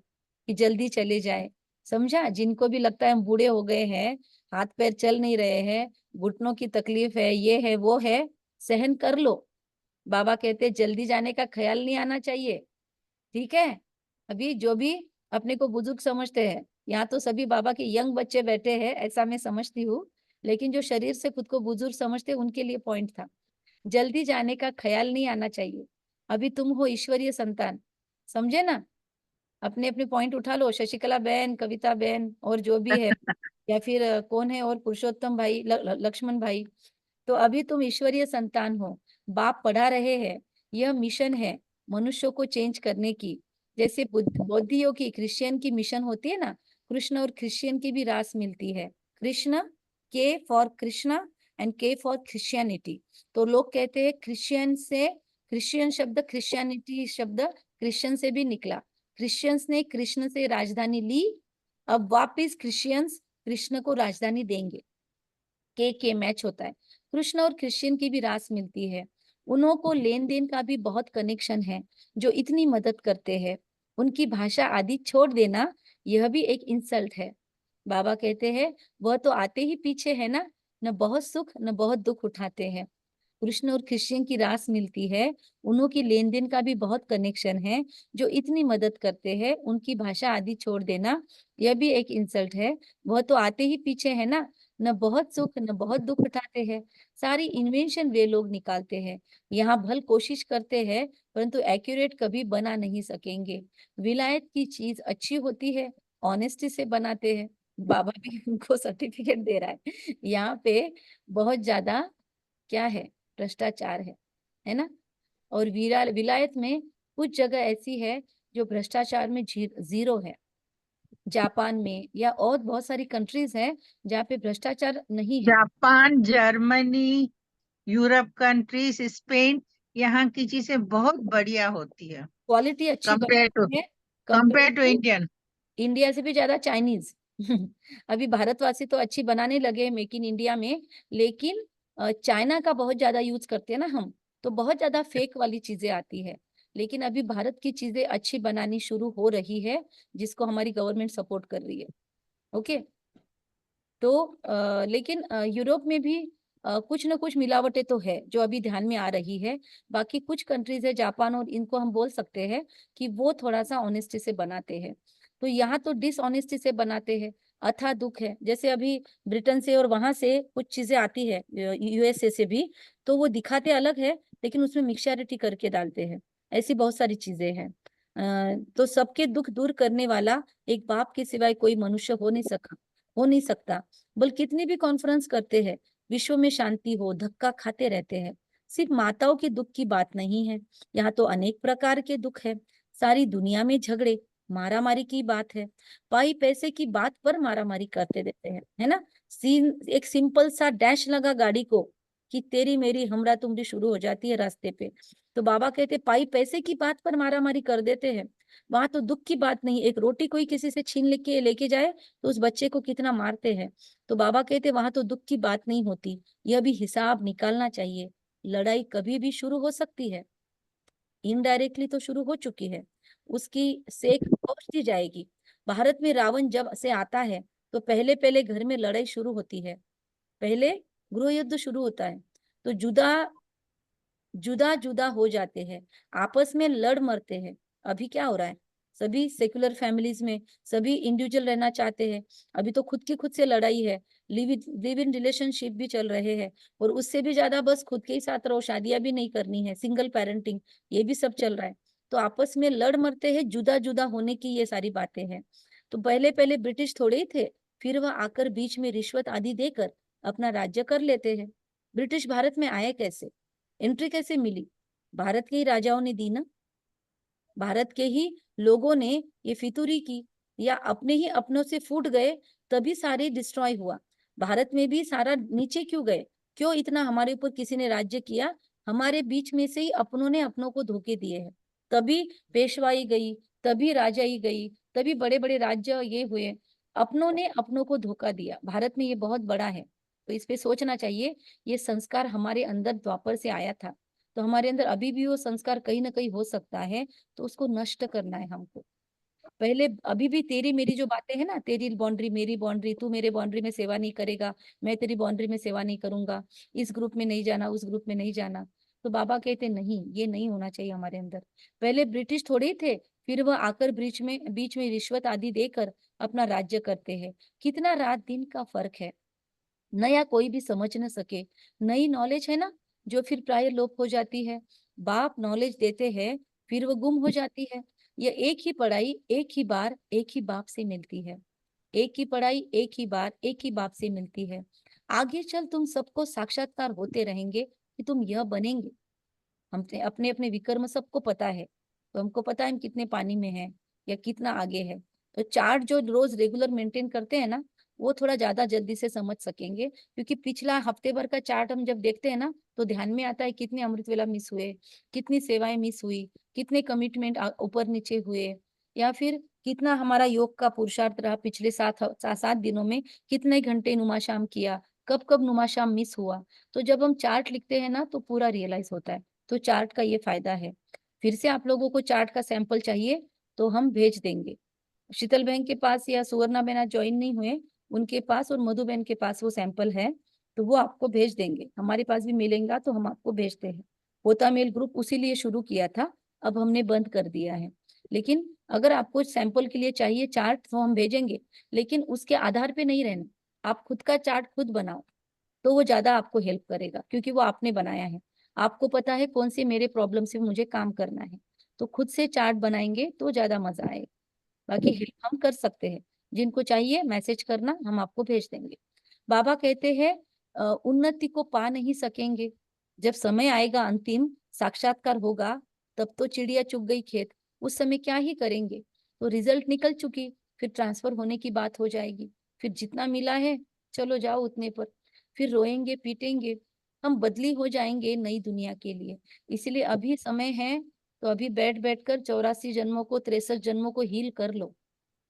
कि जल्दी चले जाए, समझा? जिनको भी लगता है हम बूढ़े हो गए हैं, हाथ पैर चल नहीं रहे हैं, घुटनों की तकलीफ है, ये है वो है, सहन कर लो। बाबा कहते हैं जल्दी जाने का ख्याल नहीं आना चाहिए, ठीक है? अभी जो भी अपने को बुजुर्ग समझते हैं, यहाँ तो सभी बाबा के यंग बच्चे बैठे हैं, ऐसा मैं समझती हूँ, लेकिन जो शरीर से खुद को बुजुर्ग समझते हैं उनके लिए पॉइंट था। जल्दी जाने का ख्याल नहीं आना चाहिए। अभी तुम हो ईश्वरीय संतान, समझे ना? अपने अपने पॉइंट उठा लो, शशिकला बहन, कविता बहन और जो भी है, या फिर कौन है और पुरुषोत्तम भाई, लक्ष्मण भाई। तो अभी तुम ईश्वरीय संतान हो, बाप पढ़ा रहे हैं, यह मिशन है मनुष्यों को चेंज करने की। जैसे बौद्धियों की, क्रिश्चियन की मिशन होती है ना, कृष्ण और क्रिश्चियन की भी रास मिलती है। कृष्ण, के फॉर कृष्णा एंड के फॉर क्रिश्चियनिटी। तो लोग कहते हैं क्रिश्चियन से, क्रिश्चियन शब्द, क्रिश्चियनिटी शब्द क्रिश्चियन से भी निकला। क्रिश्चियंस ने कृष्ण से राजधानी ली, अब वापिस क्रिश्चियंस कृष्ण को राजधानी देंगे। के मैच होता है। कृष्ण और क्रिश्चियन की भी रास मिलती है। उन्हों को लेन देन का भी बहुत कनेक्शन है, जो इतनी मदद करते हैं। उनकी भाषा आदि छोड़ देना, यह भी एक इंसल्ट है। बाबा कहते हैं वह तो आते ही पीछे है ना, न बहुत सुख न बहुत दुख उठाते हैं। कृष्ण और क्रिश्चियन की रास मिलती है, उन्हों की लेन देन का भी बहुत कनेक्शन है, जो इतनी मदद करते हैं। उनकी भाषा आदि छोड़ देना, यह भी एक इंसल्ट है। वह तो आते ही पीछे है ना, न बहुत सुख न बहुत दुख उठाते हैं। सारी इन्वेंशन वे लोग निकालते हैं, यहाँ भल कोशिश करते हैं, परंतु एक्यूरेट कभी बना नहीं सकेंगे। विलायत की चीज अच्छी होती है, ऑनेस्टी से बनाते हैं। बाबा भी उनको सर्टिफिकेट दे रहा है। यहाँ पे बहुत ज्यादा क्या है, भ्रष्टाचार है ना? और विलायत में कुछ जगह ऐसी है जो भ्रष्टाचार में जीरो है। जापान में या और बहुत सारी कंट्रीज है जहाँ पे भ्रष्टाचार नहीं है। Japan, Germany, Europe countries, Spain, यहाँ की चीजें बहुत बढ़िया होती है क्वालिटी अच्छी कंपेयर टू बनाते हैं, कंपेयर टू इंडियन। इंडिया से भी ज्यादा चाइनीज। अभी भारतवासी तो अच्छी बनाने लगे हैं मेक इन इंडिया में, लेकिन चाइना का बहुत ज्यादा यूज करते हैं ना हम, तो बहुत ज्यादा फेक वाली चीजें आती है। लेकिन अभी भारत की चीजें अच्छी बनानी शुरू हो रही है, जिसको हमारी गवर्नमेंट सपोर्ट कर रही है। ओके। तो लेकिन यूरोप में भी कुछ न कुछ मिलावटें तो है जो अभी ध्यान में आ रही है। बाकी कुछ कंट्रीज है, जापान और इनको हम बोल सकते हैं कि वो थोड़ा सा ऑनेस्टी से बनाते हैं। तो यहाँ तो डिसऑनेस्टी से बनाते हैं, अथा दुख है। जैसे अभी ब्रिटेन से और वहां से कुछ चीजें आती है, यूएसए से भी, तो वो दिखाते अलग है, लेकिन उसमें मिक्सचरिटी करके डालते हैं। ऐसी बहुत सारी चीजें हैं। तो सबके दुख दूर करने वाला एक बाप के सिवाय कोई मनुष्य हो नहीं सकता। बल कितनी भी कॉन्फ्रेंस करते हैं, विश्व में शांति हो, धक्का खाते रहते हैं। सिर्फ माताओं के दुख की बात नहीं है, यहाँ तो अनेक प्रकार के दुख है। सारी दुनिया में झगड़े मारामारी की बात है, पाई पैसे की बात पर मारामारी करते रहते हैं, है ना? एक सिंपल सा डैश लगा गाड़ी को कि तेरी मेरी हमरा तुमरी शुरू हो जाती है रास्ते पे, तो बाबा कहते पाई पैसे की बात पर मारामारी कर देते हैं। वहां तो दुख की बात नहीं, एक रोटी कोई किसी से छीन लेके जाए तो उस बच्चे को कितना मारते हैं। तो बाबा कहते वहां तो दुख की बात नहीं होती, यह भी हिसाब निकालना चाहिए। लड़ाई कभी भी शुरू हो सकती है, इनडायरेक्टली तो शुरू हो चुकी है, उसकी सेक पहुंचती जाएगी। भारत में रावण जब से आता है तो पहले पहले घर में लड़ाई शुरू होती है, पहले गृह युद्ध शुरू होता है, तो जुदा जुदा जुदा हो जाते हैं, आपस में लड़ मरते हैं। अभी क्या हो रहा है, सभी सेक्युलर फैमिलीज में सभी इंडिविजुअल रहना चाहते हैं। अभी तो खुद की खुद से लड़ाई है, लिव इन रिलेशनशिप भी चल रहे हैं, और उससे भी ज्यादा बस खुद के ही साथ रहो, शादियां भी नहीं करनी है, सिंगल पेरेंटिंग, ये भी सब चल रहा है। तो आपस में लड़ मरते हैं, जुदा जुदा होने की ये सारी बातें हैं। तो पहले पहले ब्रिटिश थोड़े ही थे, फिर वह आकर बीच में रिश्वत आदि देकर अपना राज्य कर लेते हैं। ब्रिटिश भारत में आए कैसे, एंट्री कैसे मिली? भारत के ही राजाओं ने दी ना, भारत के ही लोगों ने ये फितूरी की, या अपने ही अपनों से फूट गए तभी सारे डिस्ट्रॉय हुआ। भारत में भी सारा नीचे क्यों गए, क्यों इतना हमारे ऊपर किसी ने राज्य किया? हमारे बीच में से ही अपनों ने अपनों को धोखे दिए हैं, तभी पेशवाई गई, तभी राजाई गई, तभी बड़े बड़े राज्य ये हुए। अपनों ने अपनों को धोखा दिया, भारत में ये बहुत बड़ा है। तो इस पे सोचना चाहिए। ये संस्कार हमारे अंदर द्वापर से आया था, तो हमारे अंदर अभी भी वो संस्कार कहीं ना कहीं हो सकता है, तो उसको नष्ट करना है हमको। पहले अभी भी तेरी मेरी जो बातें हैं ना, तेरी बाउंड्री मेरी बाउंड्री, तू मेरे बाउंड्री में सेवा नहीं करेगा, मैं तेरी बाउंड्री में सेवा नहीं करूंगा, इस ग्रुप में नहीं जाना, उस ग्रुप में नहीं जाना। तो बाबा कहते नहीं, ये नहीं होना चाहिए हमारे अंदर। पहले ब्रिटिश थोड़े ही थे, फिर वह आकर बीच में रिश्वत आदि देकर अपना राज्य करते हैं। कितना रात दिन का फर्क है। नया कोई भी समझ न सके, नई नॉलेज है ना जो फिर प्राय लोप हो जाती है। बाप नॉलेज देते हैं, फिर वो गुम हो जाती है। ये एक ही पढ़ाई एक ही बार एक ही बाप से मिलती है। एक ही पढ़ाई एक ही बार एक ही बाप से मिलती है। आगे चल तुम सबको साक्षात्कार होते रहेंगे कि तुम यह बनेंगे। हम अपने अपने विकर्म सबको पता है, तो हमको पता है हम कितने पानी में हैं या कितना आगे है। तो चार्ट जो रोज रेगुलर मेंटेन करते हैं ना, वो थोड़ा ज्यादा जल्दी से समझ सकेंगे, क्योंकि पिछला हफ्ते भर का चार्ट हम जब देखते हैं ना, तो ध्यान में आता है कितने अमृत वेला मिस हुए, कितनी सेवाएं मिस हुई, कितने कमिटमेंट ऊपर नीचे हुए, या फिर कितना हमारा योग का पुरुषार्थ रहा पिछले 7 दिनों में, कितने घंटे नुमाशाम किया, कब कब नुमाशाम मिस हुआ। तो जब हम चार्ट लिखते हैं ना, तो पूरा रियलाइज होता है। तो चार्ट का ये फायदा है। फिर से आप लोगों को चार्ट का सैंपल चाहिए तो हम भेज देंगे। शीतल बहन के पास या सुवर्णा बहन ज्वाइन नहीं हुए, उनके पास और मधु बहन के पास वो सैंपल है, तो वो आपको भेज देंगे। हमारे पास भी मिलेगा तो हम आपको भेजते हैं। होता मेल ग्रुप उसी लिए शुरू किया था, अब हमने बंद कर दिया है। लेकिन अगर आपको सैंपल के लिए चाहिए चार्ट तो हम भेजेंगे, लेकिन उसके आधार पे नहीं रहना। आप खुद का चार्ट खुद बनाओ, तो वो ज्यादा आपको हेल्प करेगा, क्योंकि वो आपने बनाया है। आपको पता है कौन से मेरे प्रॉब्लम से मुझे काम करना है, तो खुद से चार्ट बनाएंगे तो ज्यादा मजा आएगा। बाकी हेल्प हम कर सकते हैं, जिनको चाहिए मैसेज करना, हम आपको भेज देंगे। बाबा कहते हैं उन्नति को पा नहीं सकेंगे। जब समय आएगा अंतिम साक्षात्कार होगा, तब तो चिड़िया चुग गई खेत। उस समय क्या ही करेंगे, तो रिजल्ट निकल चुकी, फिर ट्रांसफर होने की बात हो जाएगी। फिर जितना मिला है चलो जाओ उतने पर, फिर रोएंगे पीटेंगे। हम बदली हो जाएंगे नई दुनिया के लिए। इसलिए अभी समय है, तो अभी बैठ बैठ कर 84 जन्मों को 63 जन्मों को हील कर लो।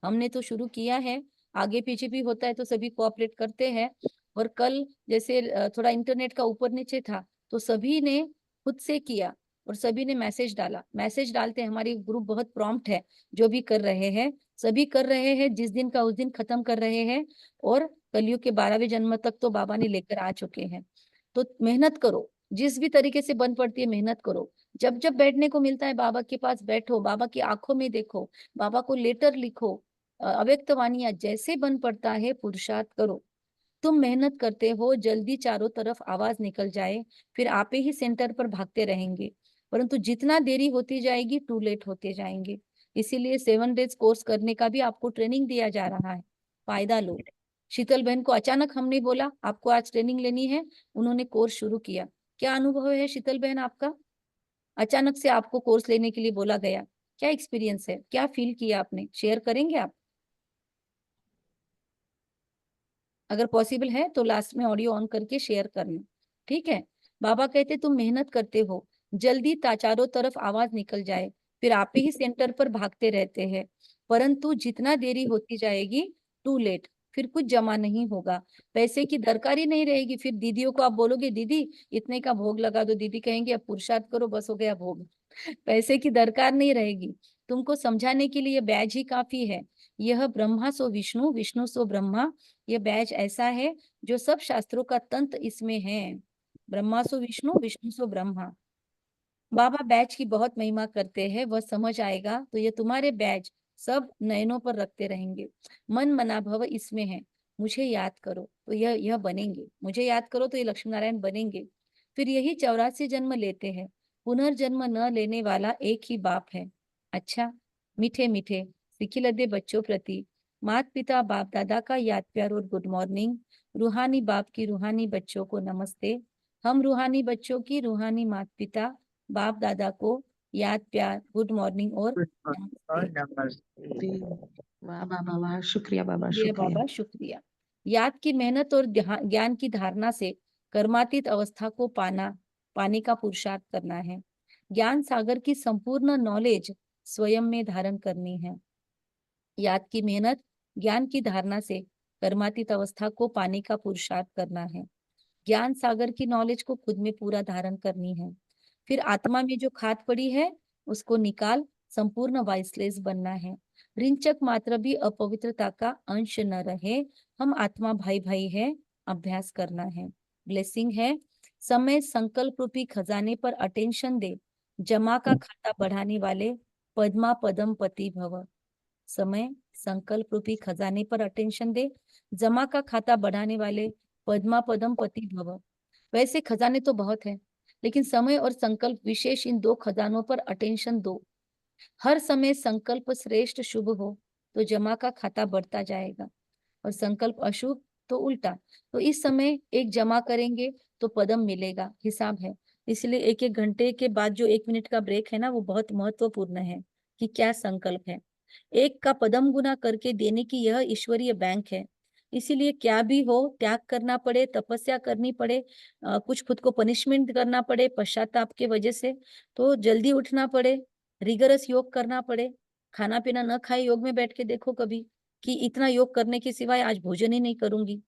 हमने तो शुरू किया है, आगे पीछे भी होता है तो सभी कोऑपरेट करते हैं। और कल जैसे थोड़ा इंटरनेट का ऊपर नीचे था, तो सभी ने खुद से किया और सभी ने मैसेज डाला। मैसेज डालते हैं, हमारी ग्रुप बहुत प्रॉम्प्ट है, जो भी कर रहे हैं सभी कर रहे हैं, जिस दिन का उस दिन खत्म कर रहे हैं। और कलयुग के 12वें जन्म तक तो बाबा ने लेकर आ चुके हैं। तो मेहनत करो, जिस भी तरीके से बन पड़ती है मेहनत करो। जब जब बैठने को मिलता है बाबा के पास बैठो, बाबा की आंखों में देखो, बाबा को लेटर लिखो, अव्यक्त वाणियां जैसे बन पड़ता है पुरुषार्थ करो। तुम मेहनत करते हो, जल्दी चारों तरफ आवाज निकल जाए, फिर आप ही सेंटर पर भागते रहेंगे। परंतु जितना देरी होती जाएगी टू लेट होते जाएंगे। इसीलिए 7 डेज कोर्स करने का भी आपको ट्रेनिंग दिया जा रहा है, फायदा लो। शीतल बहन को अचानक हमने बोला आपको आज ट्रेनिंग लेनी है, उन्होंने कोर्स शुरू किया। क्या अनुभव है शीतल बहन आपका? अचानक से आपको कोर्स लेने के लिए बोला गया, क्या एक्सपीरियंस है, क्या फील किया आपने, शेयर करेंगे आप? अगर पॉसिबल है तो लास्ट में ऑडियो ऑन करके शेयर करना, ठीक है? बाबा कहते तुम मेहनत करते हो, जल्दी चारों तरफ आवाज निकल जाए, फिर आप ही सेंटर पर भागते रहते हैं। परंतु जितना देरी होती जाएगी टू लेट, फिर कुछ जमा नहीं होगा, पैसे की दरकार ही नहीं रहेगी। फिर दीदियों को आप बोलोगे दीदी इतने का भोग लगा दो, दीदी कहेंगे अब पुरुषार्थ करो, बस हो गया भोग। पैसे की दरकार नहीं रहेगी। तुमको समझाने के लिए बैज ही काफी है। यह ब्रह्मा सो विष्णु, विष्णु सो ब्रह्मा, ये बैच ऐसा है जो सब शास्त्रों का तंत्र इसमें है। ब्रह्मा सो विष्णु, विष्णु सो ब्रह्मा। बाबा बैच की बहुत महिमा करते हैं, वह समझ आएगा तो ये तुम्हारे बैच सब नयनों पर रखते रहेंगे। मन मना भव इसमें है, मुझे याद करो तो यह बनेंगे, मुझे याद करो तो ये लक्ष्मी नारायण बनेंगे। फिर यही 84 जन्म लेते हैं। पुनर्जन्म न लेने वाला एक ही बाप है। अच्छा, मीठे मीठे सिखिलदे बच्चों प्रति माता पिता बाप दादा का याद प्यार और गुड मॉर्निंग। रूहानी बाप की रूहानी बच्चों को नमस्ते। हम रूहानी बच्चों की रूहानी माता पिता बाप दादा को याद प्यार गुड मॉर्निंग और और नमस्ते। नमस्ते। वाह बाबा वाह, शुक्रिया बाबा, शुक्रिया शुक्रिया। बाबा, शुक्रिया। याद की मेहनत और ज्ञान की धारणा से कर्मातीत अवस्था को पाने का पुरुषार्थ करना है। ज्ञान सागर की संपूर्ण नॉलेज स्वयं में धारण करनी है। याद की मेहनत ज्ञान की धारणा से कर्मातीत अवस्था को पाने का पुरुषार्थ करना है। ज्ञान सागर की नॉलेज को खुद में पूरा धारण करनी है। फिर आत्मा में जो खाद पड़ी है उसको निकाल संपूर्ण वाइसलेस बनना है। रिंचक मात्र भी अपवित्रता का अंश न रहे। हम आत्मा भाई भाई है, अभ्यास करना है। ब्लेसिंग है, समय संकल्प रूपी खजाने पर अटेंशन दे, जमा का खाता बढ़ाने वाले पद्मा पदम पति भव। समय संकल्प रूपी खजाने पर अटेंशन दे, जमा का खाता बढ़ाने वाले पद्मा पदम पति भव। वैसे खजाने तो बहुत है, लेकिन समय और संकल्प विशेष इन दो खजानों पर अटेंशन दो। हर समय संकल्प श्रेष्ठ शुभ हो तो जमा का खाता बढ़ता जाएगा, और संकल्प अशुभ तो उल्टा। तो इस समय एक जमा करेंगे तो पदम मिलेगा, हिसाब है। इसलिए एक एक घंटे के बाद जो 1 मिनट का ब्रेक है ना, वो बहुत महत्वपूर्ण है कि क्या संकल्प है। एक का पदम गुना करके देने की यह ईश्वरीय बैंक है। इसीलिए क्या भी हो, त्याग करना पड़े, तपस्या करनी पड़े, कुछ खुद को पनिशमेंट करना पड़े पश्चाताप के वजह से, तो जल्दी उठना पड़े, रिगरस योग करना पड़े, खाना पीना न खाए, योग में बैठ के देखो कभी कि इतना योग करने के सिवाय आज भोजन ही नहीं करूंगी।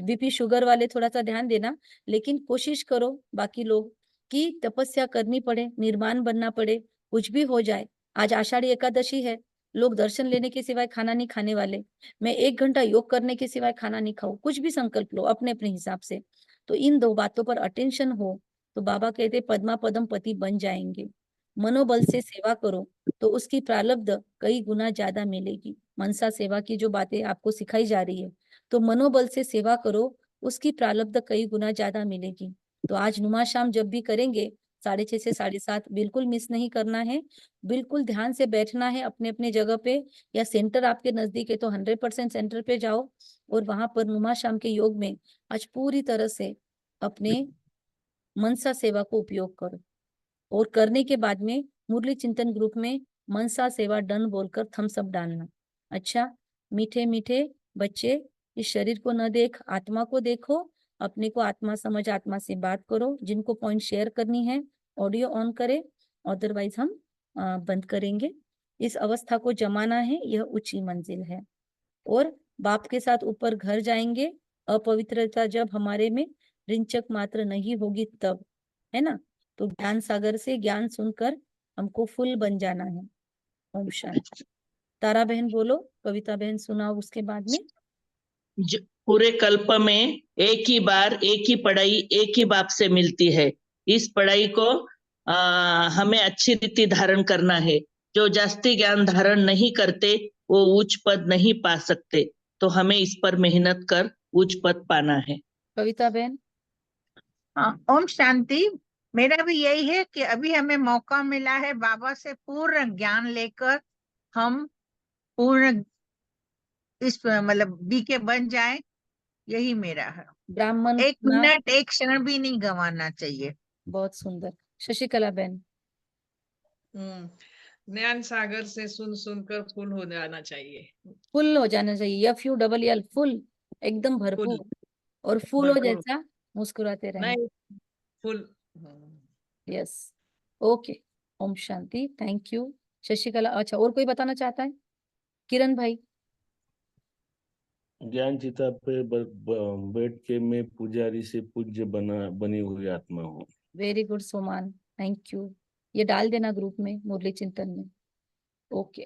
बीपी शुगर वाले थोड़ा सा ध्यान देना, लेकिन कोशिश करो बाकी लोग कि तपस्या करनी पड़े, निर्माण बनना पड़े, कुछ भी हो जाए। आज आषाढ़ी एकादशी है, लोग दर्शन लेने के सिवाय खाना नहीं खाने वाले। मैं 1 घंटा योग करने के सिवाय खाना नहीं खाऊं, कुछ भी संकल्प लो अपने अपने हिसाब से। तो इन दो बातों पर अटेंशन हो तो बाबा कहते पद्मा पदम पति बन जाएंगे। मनोबल से सेवा करो तो उसकी प्रारब्ध कई गुना ज्यादा मिलेगी। मनसा सेवा की जो बातें आपको सिखाई जा रही है, तो मनोबल से सेवा करो, उसकी प्रारब्ध कई गुना ज्यादा मिलेगी। तो आज नुमा शाम जब भी करेंगे 6:30 से 7:30 बिल्कुल मिस नहीं करना है। बिल्कुल ध्यान से बैठना है अपने अपने जगह पे, या सेंटर आपके नजदीक है तो 100% सेंटर पे जाओ, और वहां पर नुमा शाम के योग में आज पूरी तरह से अपने मनसा सेवा को उपयोग करो। और करने के बाद में मुरली चिंतन ग्रुप में मनसा सेवा डन बोलकर थम्स अप डालना। अच्छा, मीठे मीठे बच्चे, इस शरीर को न देख आत्मा को देखो, अपने को आत्मा समझ आत्मा से बात करो। जिनको पॉइंट शेयर करनी है ऑडियो ऑन करे, अदरवाइज हम बंद करेंगे। इस अवस्था को जमाना है, यह ऊंची मंजिल है। और बाप के साथ ऊपर घर जाएंगे, अपवित्रता जब हमारे में रिंचक मात्र नहीं होगी तब, है ना। तो ज्ञान सागर से ज्ञान सुनकर हमको फुल बन जाना है। ओम शांति। तारा बहन बोलो, कविता बहन सुनाओ उसके बाद में। पूरे कल्प में एक ही बार एक ही पढ़ाई एक ही बाप से मिलती है। इस पढ़ाई को हमें अच्छी रीति धारण करना है। जो जास्ती ज्ञान धारण नहीं करते वो उच्च पद नहीं पा सकते, तो हमें इस पर मेहनत कर उच्च पद पाना है। कविता बहन। ओम शांति। मेरा भी यही है कि अभी हमें मौका मिला है बाबा से पूर्ण ज्ञान लेकर हम पूर्ण इस मतलब बीके बन जाए, यही मेरा है। ब्राह्मण 1 मिनट 1 क्षण भी नहीं गंवाना चाहिए। बहुत सुंदर। शशिकला बहन। ज्ञान सागर से सुन सुनकर फुल हो जाना चाहिए। फुल हो जाना चाहिए, FULL फुल, एकदम भरपूर। और फूलों भरपूर। जैसा मुस्कुराते रहना। नहीं, full. Yes, okay. Om Shanti, thank you Shashikala. अच्छा, और कोई बताना चाहता है? किरण भाई। ज्ञान चिता पे बैठ के मैं पुजारी से पूज्य बनी हुई आत्मा हूँ। वेरी गुड सोमान, थैंक यू। ये डाल देना ग्रुप में मुरली चिंतन में। ओके।